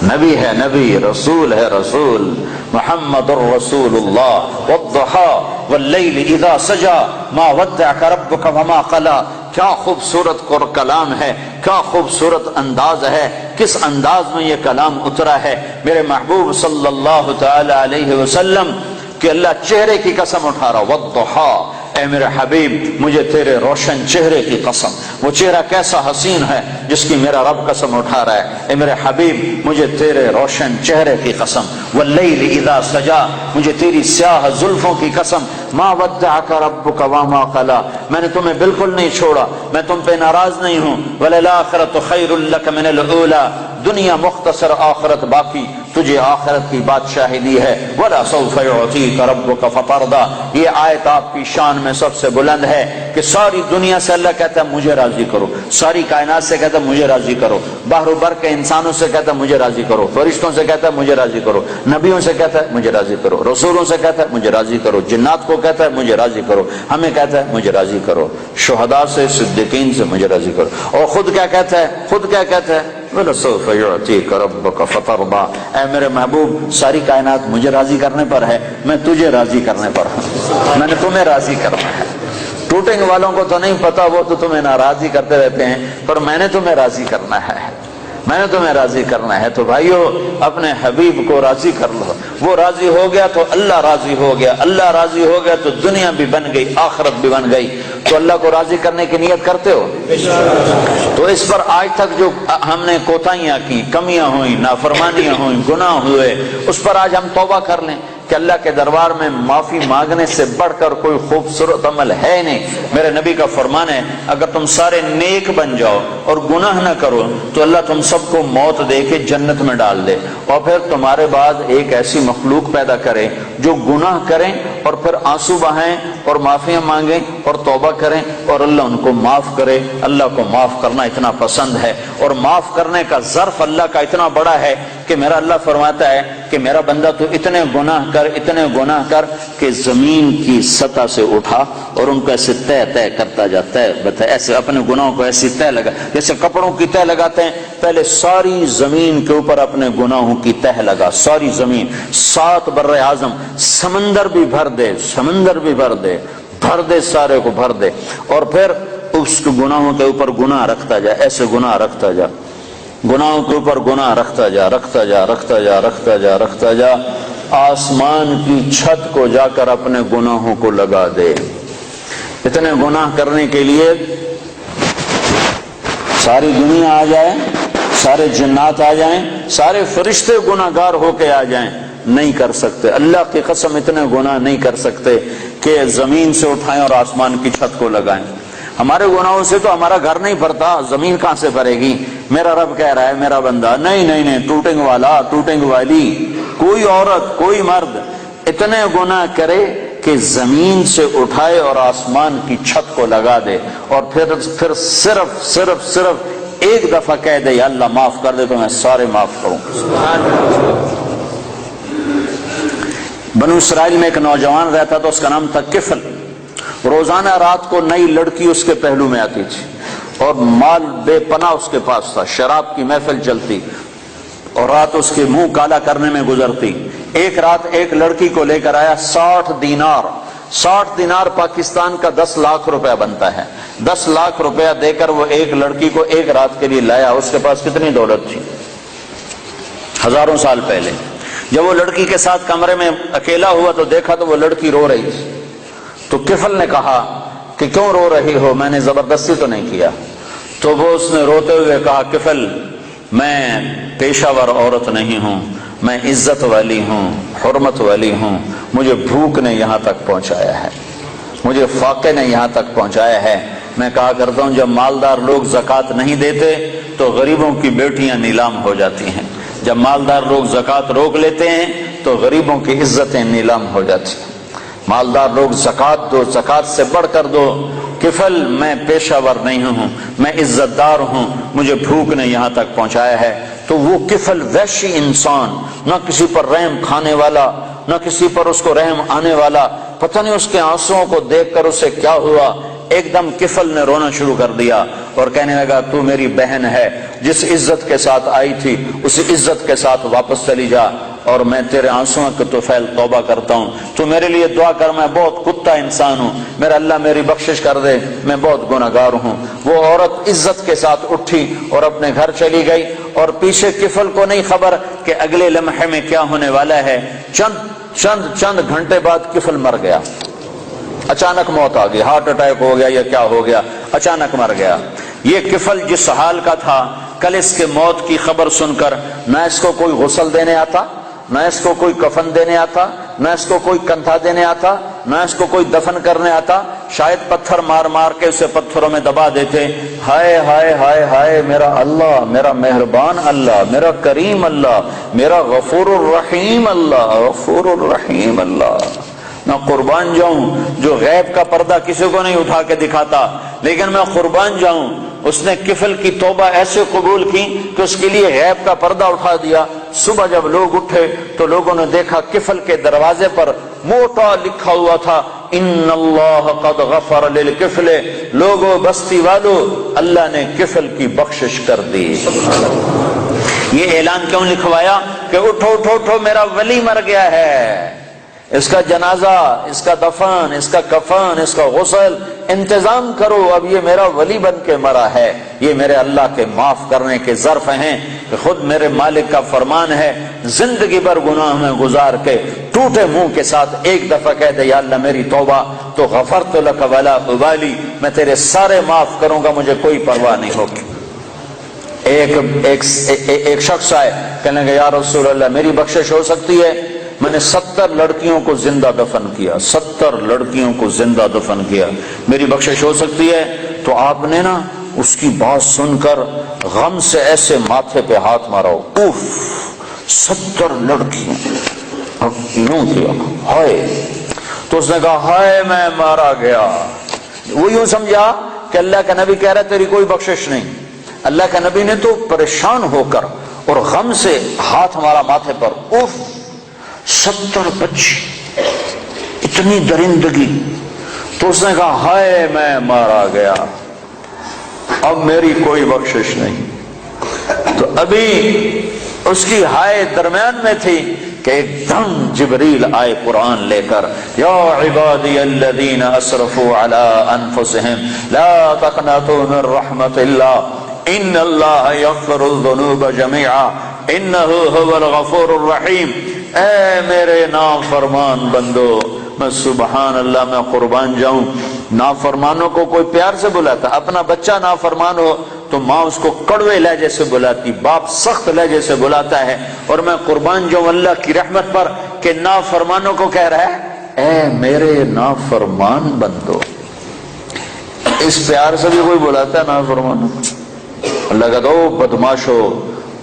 نبی ہے نبی، رسول ہے رسول، محمد الرسول اللہ۔ والضحى واللیل اذا سجا ما ودعك ربك وما قلى، کیا خوبصورت کلام ہے، کیا خوبصورت انداز ہے، کس انداز میں یہ کلام اترا ہے میرے محبوب صلی اللہ تعالی علیہ وسلم کہ اللہ چہرے کی قسم اٹھا رہا، والضحى، اے میرے حبیب مجھے تیرے روشن چہرے کی قسم، وہ چہرہ کیسا حسین ہے جس کی میرا رب قسم اٹھا رہا ہے، اے میرے حبیب مجھے تیرے روشن چہرے کی قسم، واللیل اذا سجا، مجھے تیری سیاہ زلفوں کی قسم، ما ودعك ربك وما قلى، میں نے تمہیں بالکل نہیں چھوڑا، میں تم پہ ناراض نہیں ہوں، وللآخرۃ خیر لک من الاولی، دنیا مختصر آخرت باقی، تجھے آخرت کی بادشاہی دی ہے، ولا سوف یعطیک ربک فترضی، یہ آیت آپ کی شان میں سب سے بلند ہے کہ ساری دنیا سے اللہ کہتا ہے مجھے راضی کرو، ساری کائنات سے کہتا ہے مجھے راضی کرو، بحر و بر کے انسانوں سے کہتا ہے مجھے راضی کرو، فرشتوں سے کہتا ہے مجھے راضی کرو، نبیوں سے کہتا ہے مجھے راضی کرو، رسولوں سے کہتا ہے مجھے راضی کرو، جنات کو کہتا ہے مجھے راضی کرو، ہمیں کہتا ہے مجھے راضی کرو، شہداء سے صدیقین سے مجھے راضی کرو، اور خود کیا کہتا ہے، خود کیا کہتا ہے، وَلَسَوْفَ يُعْطِيكَ رَبُّكَ فَتَرْضَىٰ، اے میرے محبوب ساری کائنات مجھے راضی کرنے پر ہے، میں تجھے راضی کرنے پر ہوں، میں نے تمہیں راضی کرنا ہے۔ ٹوٹنگ والوں کو تو نہیں پتا، وہ تو تمہیں ناراضی کرتے رہتے ہیں، پر میں نے تمہیں راضی کرنا ہے، میں نے تمہیں راضی کرنا ہے۔ تو بھائیو اپنے حبیب کو راضی کر لو، وہ راضی ہو گیا تو اللہ راضی ہو گیا، اللہ راضی ہو گیا تو دنیا بھی بن گئی، آخرت بھی بن گئی۔ تو اللہ کو راضی کرنے کی نیت کرتے ہو؟ تو اس پر آج تک جو ہم نے کوتاہیاں کی، کمیاں ہوئیں، نافرمانیاں ہوئیں، گناہ ہوئے، اس پر آج ہم توبہ کر لیں کہ اللہ کے دربار میں معافی مانگنے سے بڑھ کر کوئی خوبصورت عمل ہے نہیں۔ میرے نبی کا فرمان ہے اگر تم سارے نیک بن جاؤ اور گناہ نہ کرو تو اللہ تم سب کو موت دے کے جنت میں ڈال دے، اور پھر تمہارے بعد ایک ایسی مخلوق پیدا کرے جو گناہ کریں اور پھر آنسو بہائیں اور معافیاں مانگیں اور توبہ کریں اور اللہ ان کو معاف کرے۔ اللہ کو معاف کرنا اتنا پسند ہے، اور معاف کرنے کا ظرف اللہ کا اتنا بڑا ہے کہ میرا اللہ فرماتا ہے کہ میرا بندہ تو اتنے گناہ کر کہ زمین کی سطح سے اٹھا اور ان کو ایسے طے کرتا جاتا ہے، ایسے اپنے گناہوں کو ایسی طے لگا، جیسے کپڑوں کی طے لگاتے ہیں، پہلے ساری زمین کے اوپر اپنے گناہوں کی طے لگا، ساری زمین، 7 بر اعظم، سمندر بھی بھر دے، سارے کو بھر دے، اور پھر اس گناہوں کے اوپر گناہ رکھتا جا، ایسے گناہ رکھتا جا، گناہوں کے اوپر گناہ رکھتا جا، آسمان کی چھت کو جا کر اپنے گناہوں کو لگا دے۔ اتنے گناہ کرنے کے لیے ساری دنیا آ جائے، سارے جنات آ جائیں، سارے فرشتے گناہگار ہو کے آ جائیں، نہیں کر سکتے۔ اللہ کی قسم اتنے گناہ نہیں کر سکتے کہ زمین سے اٹھائیں اور آسمان کی چھت کو لگائیں۔ ہمارے گناہوں سے تو ہمارا گھر نہیں بھرتا، زمین کہاں سے بھرے گی؟ میرا رب کہہ رہا ہے میرا بندہ نہیں، ٹوٹنگ والا، ٹوٹنگ والی، کوئی عورت کوئی مرد اتنے گناہ کرے کہ زمین سے اٹھائے اور آسمان کی چھت کو لگا دے، اور پھر صرف ایک دفعہ کہہ دے یا اللہ معاف کر دے تو میں سارے معاف کروں۔ بنو اسرائیل میں ایک نوجوان رہتا تھا، اس کا نام تھا کفل۔ روزانہ رات کو نئی لڑکی اس کے پہلو میں آتی تھی اور مال بے پناہ اس کے پاس تھا، شراب کی محفل چلتی اور رات اس کے منہ کالا کرنے میں گزرتی۔ ایک رات ایک لڑکی کو لے کر آیا، 60 دینار پاکستان کا 10 لاکھ روپیہ بنتا ہے، 10 لاکھ روپیہ دے کر وہ ایک لڑکی کو ایک رات کے لیے لایا۔ اس کے پاس کتنی دولت تھی؟ ہزاروں سال پہلے۔ جب وہ لڑکی کے ساتھ کمرے میں اکیلا ہوا تو دیکھا تو وہ لڑکی رو رہی تھی۔ تو کفل نے کہا کہ کیوں رو رہی ہو؟ میں نے زبردستی تو نہیں کیا۔ تو وہ اس نے روتے ہوئے کہا کفل میں پیشہ ور عورت نہیں ہوں، میں عزت والی ہوں، حرمت والی ہوں، مجھے بھوک نے یہاں تک پہنچایا ہے، مجھے فاقے نے یہاں تک پہنچایا ہے۔ میں کہا کرتا ہوں جب مالدار لوگ زکوٰۃ نہیں دیتے تو غریبوں کی بیٹیاں نیلام ہو جاتی ہیں، جب مالدار لوگ زکوٰۃ روک لیتے ہیں تو غریبوں کی عزتیں نیلام ہو جاتی ہیں۔ مالدار لوگ زکوٰۃ دو، زکوٰۃ سے بڑھ کر دو۔ کفل میں پیشہ ور نہیں ہوں، میں عزت دار ہوں، مجھے بھوک نے یہاں تک پہنچایا ہے۔ تو وہ کفل وحشی انسان، نہ کسی پر رحم کھانے والا، نہ کسی پر اس کو رحم آنے والا، پتہ نہیں اس کے آنسوؤں کو دیکھ کر اسے کیا ہوا، ایک دم کفل نے رونا شروع کر دیا اور کہنے لگا تو میری بہن ہے، جس عزت کے ساتھ آئی تھی اسی عزت کے ساتھ واپس چلی جا، اور میں تیرے آنسوؤں کے طفیل توبہ کرتا ہوں، تو میرے لیے دعا کر، میں بہت کتا انسان ہوں، میرا اللہ میری بخشش کر دے، میں بہت گنہگار ہوں۔ وہ عورت عزت کے ساتھ اٹھی اور اپنے گھر چلی گئی، اور پیچھے کفل کو نہیں خبر کہ اگلے لمحے میں کیا ہونے والا ہے۔ چند گھنٹے بعد کفل مر گیا، اچانک موت آ گئی، ہارٹ اٹیک ہو گیا یا کیا ہو گیا، اچانک مر گیا۔ یہ کفل جس حال کا تھا، کل اس کے موت کی خبر سن کر نہ اس کو کوئی غسل دینے آتا، نہ اس کو کوئی کفن دینے آتا، نہ اس کو کوئی کندھا دینے آتا، نہ اس کو کوئی دفن کرنے آتا، شاید پتھر مار مار کے اسے پتھروں میں دبا دیتے۔ ہائے ہائے ہائے ہائے، میرا اللہ، میرا مہربان اللہ، میرا کریم اللہ، میرا غفور الرحیم اللہ، غفور الرحیم اللہ۔ میں قربان جاؤں جو غیب کا پردہ کسی کو نہیں اٹھا کے دکھاتا، لیکن میں قربان جاؤں اس نے کفل کی توبہ ایسے قبول کی کہ اس کے لیے غیب کا پردہ اٹھا دیا۔ صبح جب لوگ اٹھے تو لوگوں نے دیکھا کفل کے دروازے پر موٹا لکھا ہوا تھا ان اللہ قد غفر للکفل، لوگوں بستی والو، اللہ نے کفل کی بخشش کر دی۔ یہ اعلان کیوں لکھوایا کہ اٹھو اٹھو اٹھو، میرا ولی مر گیا ہے، اس کا جنازہ، اس کا دفن، اس کا کفن، اس کا غسل انتظام کرو، اب یہ میرا ولی بن کے مرا ہے۔ یہ میرے اللہ کے معاف کرنے کے ظرف ہیں کہ خود میرے مالک کا فرمان ہے، زندگی بھر گناہ میں گزار کے ٹوٹے منہ کے ساتھ ایک دفعہ کہہ دے یا اللہ میری توبہ، تو غفرت لک ولا ابالی، میں تیرے سارے معاف کروں گا، مجھے کوئی پرواہ نہیں ہوگی۔ ایک شخص آئے، کہنے لگا یا رسول اللہ میری بخشش ہو سکتی ہے؟ میں نے 70 لڑکیوں کو زندہ دفن کیا، 70 لڑکیوں کو زندہ دفن کیا، میری بخشش ہو سکتی ہے؟ تو آپ نے نا اس کی بات سن کر غم سے ایسے ماتھے پہ ہاتھ مارا، اوف 70 لڑکیوں، یوں کیا ہائے، تو اس نے کہا ہائے میں مارا گیا۔ وہ یوں سمجھا کہ اللہ کا نبی کہہ رہا ہے تیری کوئی بخشش نہیں۔ اللہ کا نبی نے تو پریشان ہو کر اور غم سے ہاتھ مارا ماتھے پر، اوف 70 بچی، اتنی درندگی۔ تو اس نے کہا ہائے میں مارا گیا، اب میری کوئی بخشش نہیں۔ تو ابھی اس کی ہائے درمیان میں تھی کہ ایک دم جبریل آئے قرآن لے کر، یا عبادی الذین اسرفوا علی انفسہم لا تقنطوا من رحمت اللہ ان اللہ یغفر الذنوب جميعا انہ هو الغفور الرحیم۔ اے میرے نافرمان بندو، میں سبحان اللہ میں قربان جاؤں، نافرمانوں کو کوئی پیار سے بلاتا، اپنا بچہ نافرمان ہو تو ماں اس کو کڑوے لہجے سے بلاتی، باپ سخت لہجے سے بلاتا ہے، اور میں قربان جاؤں اللہ کی رحمت پر کہ نافرمانوں کو کہہ رہا ہے اے میرے نافرمان بندو۔ اس پیار سے بھی کوئی بلاتا ہے نافرمانوں کو؟ اللہ کہتا او بدماشو،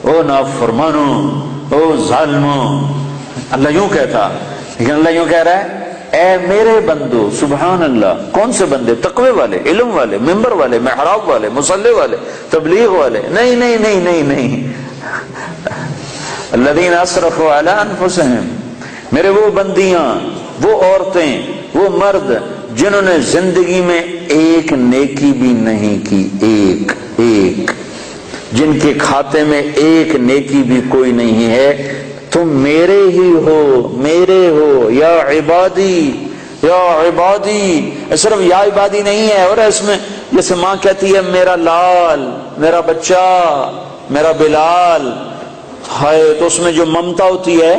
او نافرمانو، او ظالمو، اللہ یوں کہتا، لیکن اللہ یوں کہہ رہا ہے اے میرے بندو۔ سبحان اللہ، کون سے بندے؟ تقوی والے، علم والے، منبر والے، محراب والے، مصلی والے، تبلیغ والے؟ نہیں نہیں نہیں نہیں نہیں، الذین اسرفوا علی انفسہم، میرے وہ بندیاں، وہ عورتیں، وہ مرد جنہوں نے زندگی میں ایک نیکی بھی نہیں کی، ایک جن کے کھاتے میں ایک نیکی بھی کوئی نہیں ہے، تم میرے ہی ہو، میرے ہو، یا عبادی، یا عبادی۔ صرف یا عبادی نہیں ہے، اور اس میں جیسے ماں کہتی ہے میرا لال، میرا بچہ، میرا بلال، ہائے، تو اس میں جو ممتا ہوتی ہے،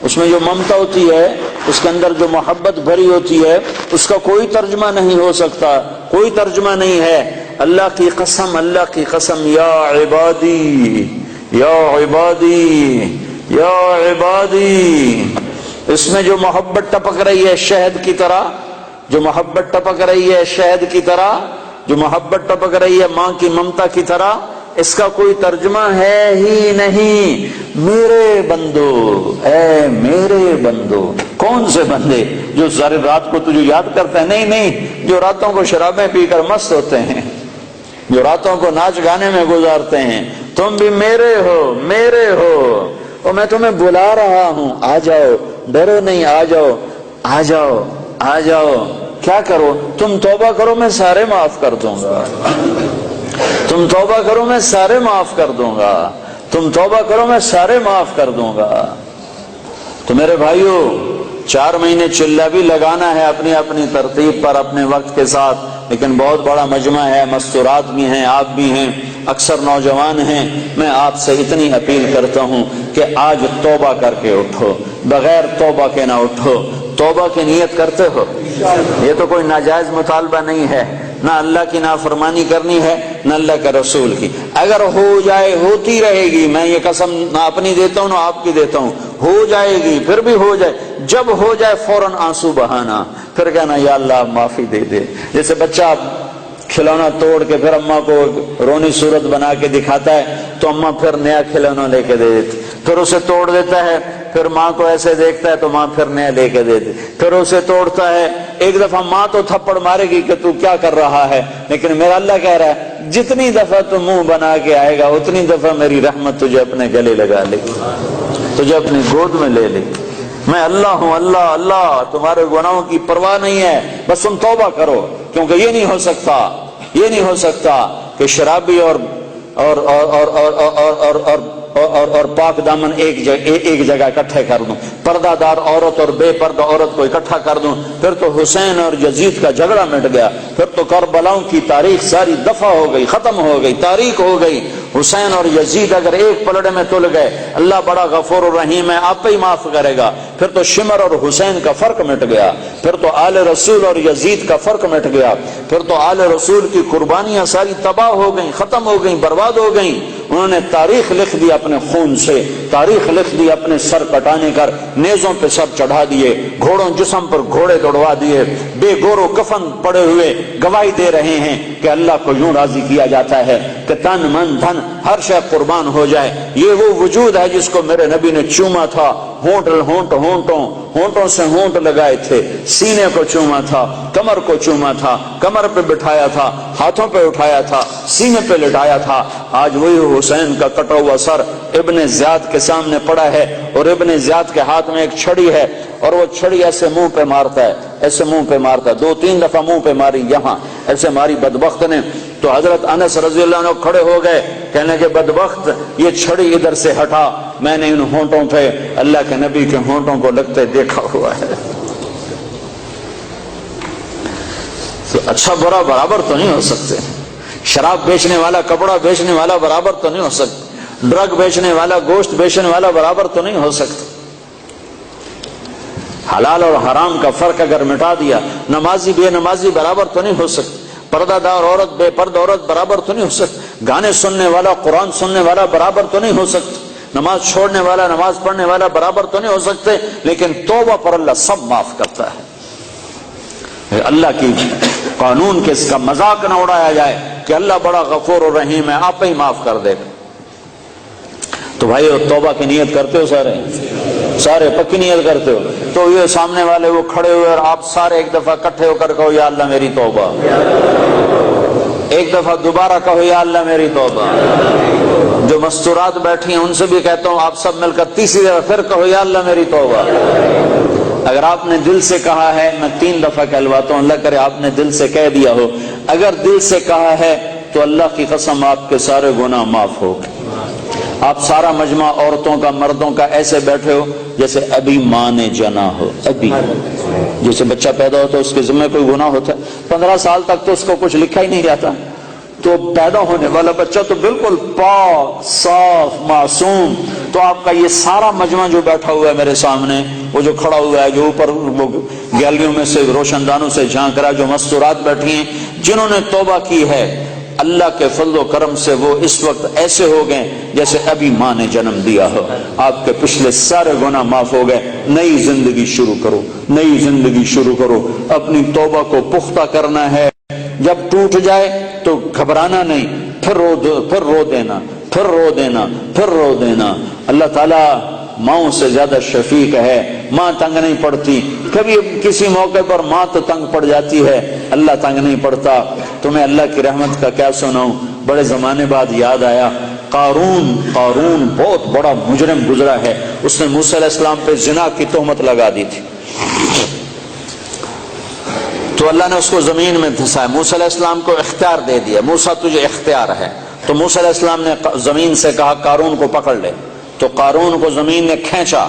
اس میں جو ممتا ہوتی ہے، اس کے اندر جو محبت بھری ہوتی ہے، اس کا کوئی ترجمہ نہیں ہو سکتا، کوئی ترجمہ نہیں ہے۔ اللہ کی قسم، اللہ کی قسم، یا عبادی، یا عبادی، یا عبادی، اس میں جو محبت ٹپک رہی ہے شہد کی طرح، جو محبت ٹپک رہی ہے شہد کی طرح، جو محبت ٹپک رہی ہے ماں کی ممتا کی طرح، اس کا کوئی ترجمہ ہے ہی نہیں۔ میرے بندو، اے میرے بندو، کون سے بندے جو ساری رات کو تجھے یاد کرتے ہیں؟ نہیں نہیں، جو راتوں کو شرابیں پی کر مست ہوتے ہیں، جو راتوں کو ناچ گانے میں گزارتے ہیں۔ تم بھی میرے ہو، میرے ہو، اور میں تمہیں بلا رہا ہوں، آ جاؤ، ڈرو نہیں، آ جاؤ، آ جاؤ، آ جاؤ۔ کیا کرو؟ تم توبہ کرو، میں سارے معاف کر دوں گا۔ تم توبہ کرو، میں سارے معاف کر دوں گا۔ تم توبہ کرو، میں سارے معاف کر دوں گا۔ تو میرے بھائیو، 4 مہینے چلہ بھی لگانا ہے اپنی اپنی ترتیب پر، اپنے وقت کے ساتھ، لیکن بہت بڑا مجمع ہے، مستورات بھی ہیں، آپ بھی ہیں، اکثر نوجوان ہیں۔ میں آپ سے اتنی اپیل کرتا ہوں کہ آج توبہ کر کے اٹھو، بغیر توبہ کے نہ اٹھو۔ توبہ کی نیت کرتے ہو؟ یہ تو کوئی ناجائز مطالبہ نہیں ہے، نہ اللہ کی نافرمانی کرنی ہے، نہ اللہ کے رسول کی۔ اگر ہو جائے، ہوتی رہے گی، میں یہ قسم نہ اپنی دیتا ہوں نہ آپ کی دیتا ہوں، ہو جائے گی، پھر بھی ہو جائے۔ جب ہو جائے فوراً آنسو بہانا، پھر کہنا یا اللہ معافی دے دے۔ جیسے بچہ کھلونا توڑ کے پھر اماں کو رونی صورت بنا کے دکھاتا ہے تو اماں پھر نیا کھلونا لے کے دے دیتی، پھر اسے توڑ دیتا ہے، پھر ماں کو ایسے دیکھتا ہے تو ماں پھر نیا لے کے دے دیتی، پھر اسے توڑتا ہے۔ ایک دفعہ ماں تو تھپڑ مارے گی کہ تو کیا کر رہا ہے، لیکن میرا اللہ کہہ رہا ہے جتنی دفعہ تو منہ بنا کے آئے گا اتنی دفعہ میری رحمت تجھے اپنے گلے لگا لے گی، تجھے اپنی گود میں لے لے گی۔ میں اللہ ہوں، اللہ اللہ، تمہارے گناہوں کی پرواہ نہیں ہے، بس تم توبہ کرو، کیونکہ یہ نہیں ہو سکتا، یہ نہیں ہو سکتا کہ شرابی اور پاک دامن ایک جگہ اکٹھے کر دوں، پردہ دار عورت اور بے پردہ عورت کو اکٹھا کر دوں، پھر تو حسین اور یزید کا جھگڑا مٹ گیا، پھر تو کربلاؤں کی تاریخ ساری دفع ہو گئی، ختم ہو گئی، تاریخ ہو گئی۔ حسین اور یزید اگر ایک پلڑے میں تل گئے، اللہ بڑا غفور الرحیم ہے، آپ ہی معاف کرے گا۔ پھر تو شمر اور حسین کا فرق مٹ گیا، پھر تو آل رسول اور یزید کا فرق مٹ گیا، پھر تو آل رسول کی قربانیاں ساری تباہ ہو گئیں، ختم ہو گئیں، برباد ہو گئیں۔ انہوں نے تاریخ لکھ دی اپنے خون سے، تاریخ لکھ دی اپنے سر کٹانے کر، نیزوں پہ سر چڑھا دیے، گھوڑوں جسم پر گھوڑے دوڑوا دیے، بے گور و کفن پڑے ہوئے گواہی دے رہے ہیں کہ اللہ کو یوں راضی کیا جاتا ہے کہ تن من دھن ہر شے قربان ہو جائے۔ یہ وہ وجود ہے جس کو میرے نبی نے چوما تھا، ہونٹوں سے ہونٹ لگائے تھے، سینے کو چوما تھا، کمر کو چوما تھا، کمر پہ بٹھایا تھا، ہاتھوں پہ اٹھایا تھا، سینے پہ لٹایا تھا۔ آج وہی حسین کا کٹا ہوا سر ابن زیاد کے سامنے پڑا ہے، اور ابن زیاد کے ہاتھ میں ایک چھڑی ہے، اور وہ چھڑی ایسے منہ پہ مارتا ہے، ایسے منہ پہ مارتا ہے، 2-3 دفعہ منہ پہ ماری، یہاں ایسے ماری بدبخت نے۔ تو حضرت انس رضی اللہ عنہ کھڑے ہو گئے، کہنے کہ بدبخت، یہ چھڑی ادھر سے ہٹا، میں نے ان ہونٹوں پہ اللہ کے نبی کے ہونٹوں کو لگتے دیکھا ہوا ہے۔ تو اچھا برا برابر تو نہیں ہو سکتے، شراب بیچنے والا، کپڑا بیچنے والا برابر تو نہیں ہو سکتا، ڈرگ بیچنے والا، گوشت بیچنے والا برابر تو نہیں ہو سکتا۔ حلال اور حرام کا فرق اگر مٹا دیا، نمازی بے نمازی برابر تو نہیں ہو سکتا، پردہ دار عورت بے پردہ عورت برابر تو نہیں ہو سکتا، گانے سننے والا قرآن سننے والا برابر تو نہیں ہو سکتا، نماز چھوڑنے والا نماز پڑھنے والا برابر تو نہیں ہو سکتے۔ لیکن توبہ پر اللہ سب معاف کرتا ہے۔ اللہ کی قانون کے اس کا مذاق نہ اڑایا جائے کہ اللہ بڑا غفور الرحیم ہے، آپ ہی معاف کر دے گا۔ تو بھائی توبہ کی نیت کرتے ہو؟ سارے پکی نیت کرتے ہو؟ تو یہ سامنے والے وہ کھڑے ہوئے اور آپ سارے ایک دفعہ اکٹھے ہو کر کہو یا اللہ میری توبہ، ایک دفعہ دوبارہ کہو یا اللہ میری توبہ۔ جو مستورات بیٹھی ہیں ان سے بھی کہتا ہوں آپ سب مل کر تیسری دفعہ پھر کہو یا اللہ میری توبہ۔ اگر آپ نے دل سے کہا ہے، میں 3 دفعہ کہلواتا ہوں، اللہ کرے آپ نے دل سے کہہ دیا ہو، اگر دل سے کہا ہے تو اللہ کی قسم آپ کے سارے گناہ معاف ہو گئے۔ آپ سارا مجمع عورتوں کا مردوں کا ایسے بیٹھے ہو جیسے ابھی ماں نے جنا ہو، ابھی جیسے بچہ پیدا ہوتا ہے اس کے ذمہ کوئی گناہ ہوتا ہے، 15 سال تک تو اس کو کچھ لکھا ہی نہیں جاتا، تو پیدا ہونے والا بچہ تو بالکل پاک صاف معصوم۔ تو آپ کا یہ سارا مجمع جو بیٹھا ہوا ہے میرے سامنے، وہ جو کھڑا ہوا ہے، جو اوپر گیلریوں میں سے روشن دانوں سے جھانک رہا ہے، جو مستورات بیٹھی ہیں جنہوں نے توبہ کی ہے، اللہ کے فضل و کرم سے وہ اس وقت ایسے ہو گئے جیسے ابھی ماں نے جنم دیا ہو. آپ کے پچھلے سارے گناہ معاف ہو گئے. نئی زندگی شروع کرو, نئی زندگی شروع کرو. اپنی توبہ کو پختہ کرنا ہے. جب ٹوٹ جائے تو گھبرانا نہیں, پھر رو دینا, پھر رو دینا, پھر رو دینا. اللہ تعالیٰ ماؤں سے زیادہ شفیق ہے. ماں تنگ نہیں پڑتی. کبھی کسی موقع پر ماں تو تنگ پڑ جاتی ہے, اللہ تنگ نہیں پڑتا. تمہیں اللہ کی رحمت کا کیا سناؤں, بڑے زمانے بعد یاد آیا. قارون بہت بڑا مجرم گزرا ہے. اس نے موسیٰ علیہ السلام پہ زنا کی تہمت لگا دی تھی, تو اللہ نے اس کو زمین میں دھسایا. موسیٰ علیہ السلام کو اختیار دے دیا, موسیٰ تجھے اختیار ہے. تو موسیٰ علیہ السلام نے زمین سے کہا قارون کو پکڑ لے. تو قارون کو زمین نے کھینچا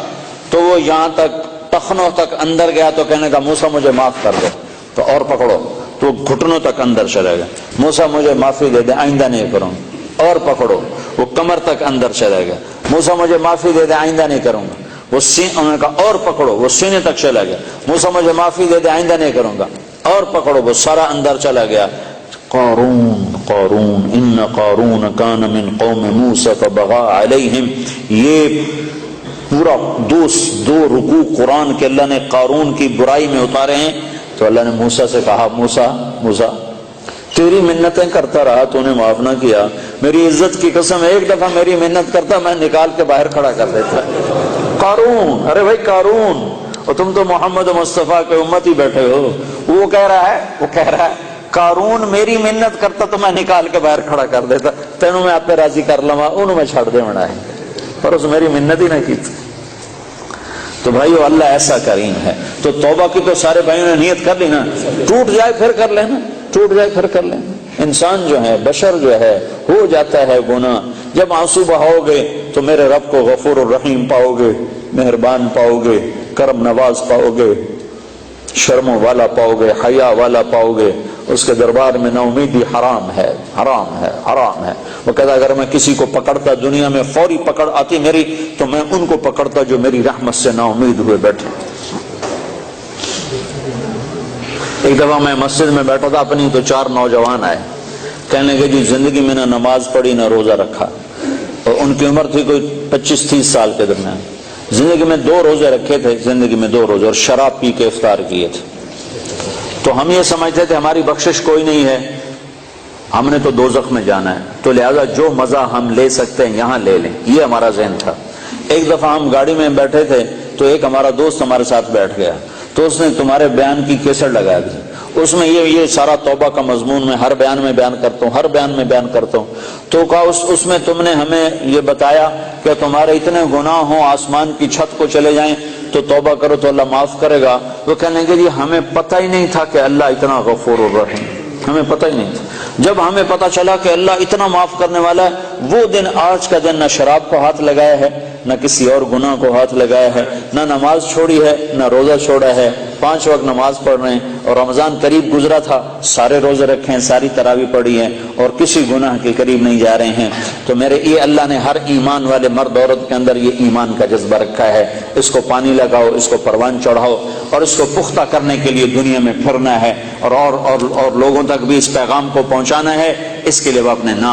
تو وہ یہاں تک ٹخنوں تک اندر گیا. تو کہنے کا موسیٰ مجھے معاف کر دے. تو اور پکڑو, تو گھٹنوں تک اندر چلے گا. موسیٰ مجھے معافی دے دے, آئندہ نہیں کروں. اور پکڑو, وہ کمر تک اندر چلے گا. موسیٰ مجھے معافی دے دے, آئندہ نہیں کروں گا. وہ انہوں نے کہا اور پکڑو, وہ سینے تک چلا گیا. موسیٰ مجھے معافی دے دے, آئندہ نہیں کروں گا. اور پکڑو, وہ سارا اندر چلا گیا. قارون ان قارون کان من قوم موسیٰ فبغى علیہم. یہ پورا دو رکوع قرآن کے اللہ نے قارون کی برائی میں اتارے ہیں. تو اللہ نے موسیٰ سے کہا, موسیٰ تیری منتیں کرتا رہا, تو نے معاف نہ کیا. میری عزت کی قسم, ایک دفعہ میری منت کرتا میں نکال کے باہر کھڑا کر دیتا. قارون, ارے بھائی قارون, اور تم تو محمد مصطفیٰ کے امت ہی بیٹھے ہو. وہ کہہ رہا ہے قارون میری منت کرتا تو میں نکال کے باہر کھڑا کر دیتا. تینوں میں آپ پہ راضی کر لوا, انہوں میں چھڑ دے منا ہے, پر اس میری منت ہی نہ کی تھی. تو بھائیو اللہ ایسا کریم ہے. تو توبہ کی تو سارے بھائیوں نے نیت کر لی نا, ٹوٹ جائے پھر کر لینا, ٹوٹ جائے پھر کر لینا. انسان جو ہے, بشر جو ہے, ہو جاتا ہے گناہ. جب آنسو بہاؤ گے تو میرے رب کو غفور الرحیم پاؤ گے, مہربان پاؤ گے, کرم نواز پاؤ گے, شرموں والا پاؤ گے, حیا والا پاؤ گے. اس کے دربار میں نا امیدی حرام ہے, حرام ہے, حرام ہے. وہ کہتا اگر میں کسی کو پکڑتا, دنیا میں فوری پکڑ آتی میری, تو میں ان کو پکڑتا جو میری رحمت سے نا امید ہوئے بیٹھے. ایک دفعہ میں مسجد میں بیٹھا تھا اپنی, تو 4 نوجوان آئے. کہنے لگے جی زندگی میں نہ نماز پڑھی نہ روزہ رکھا. اور ان کی عمر تھی کوئی 25-30 سال کے درمیان. زندگی میں 2 روزے رکھے تھے, زندگی میں 2 روزے, اور شراب پی کے افطار کیے تھے. تو ہم یہ سمجھتے تھے ہماری بخشش کوئی نہیں ہے, ہم نے تو دوزخ میں جانا ہے, تو لہذا جو مزہ ہم لے سکتے ہیں یہاں لے لیں, یہ ہمارا ذہن تھا. ایک دفعہ ہم گاڑی میں بیٹھے تھے, تو ایک ہمارا دوست ہمارے ساتھ بیٹھ گیا. تو اس نے تمہارے بیان کی کیسٹ لگا دی. اس میں یہ سارا توبہ کا مضمون میں ہر بیان میں بیان کرتا ہوں, ہر بیان میں بیان کرتا ہوں. تو کہا اس میں تم نے ہمیں یہ بتایا کہ تمہارے اتنے گناہ ہوں آسمان کی چھت کو چلے جائیں تو توبہ کرو تو اللہ معاف کرے گا. وہ کہنے لگے جی ہمیں پتہ ہی نہیں تھا کہ اللہ اتنا غفور الرحیم, ہمیں پتہ ہی نہیں تھا. جب ہمیں پتہ چلا کہ اللہ اتنا معاف کرنے والا ہے, وہ دن آج کا دن نہ شراب کو ہاتھ لگایا ہے, نہ کسی اور گناہ کو ہاتھ لگایا ہے, نہ نماز چھوڑی ہے, نہ روزہ چھوڑا ہے. 5 وقت نماز پڑھ رہے ہیں, اور رمضان قریب گزرا تھا, سارے روزے رکھے ہیں, ساری تراویح پڑھی ہے, اور کسی گناہ کے قریب نہیں جا رہے ہیں. تو میرے یہ اللہ نے ہر ایمان والے مرد عورت کے اندر یہ ایمان کا جذبہ رکھا ہے. اس کو پانی لگاؤ, اس کو پروان چڑھاؤ, اور اس کو پختہ کرنے کے لیے دنیا میں پھرنا ہے, اور لوگوں تک بھی اس پیغام کو پہنچانا ہے. اس کے لیے وہ اپنے نام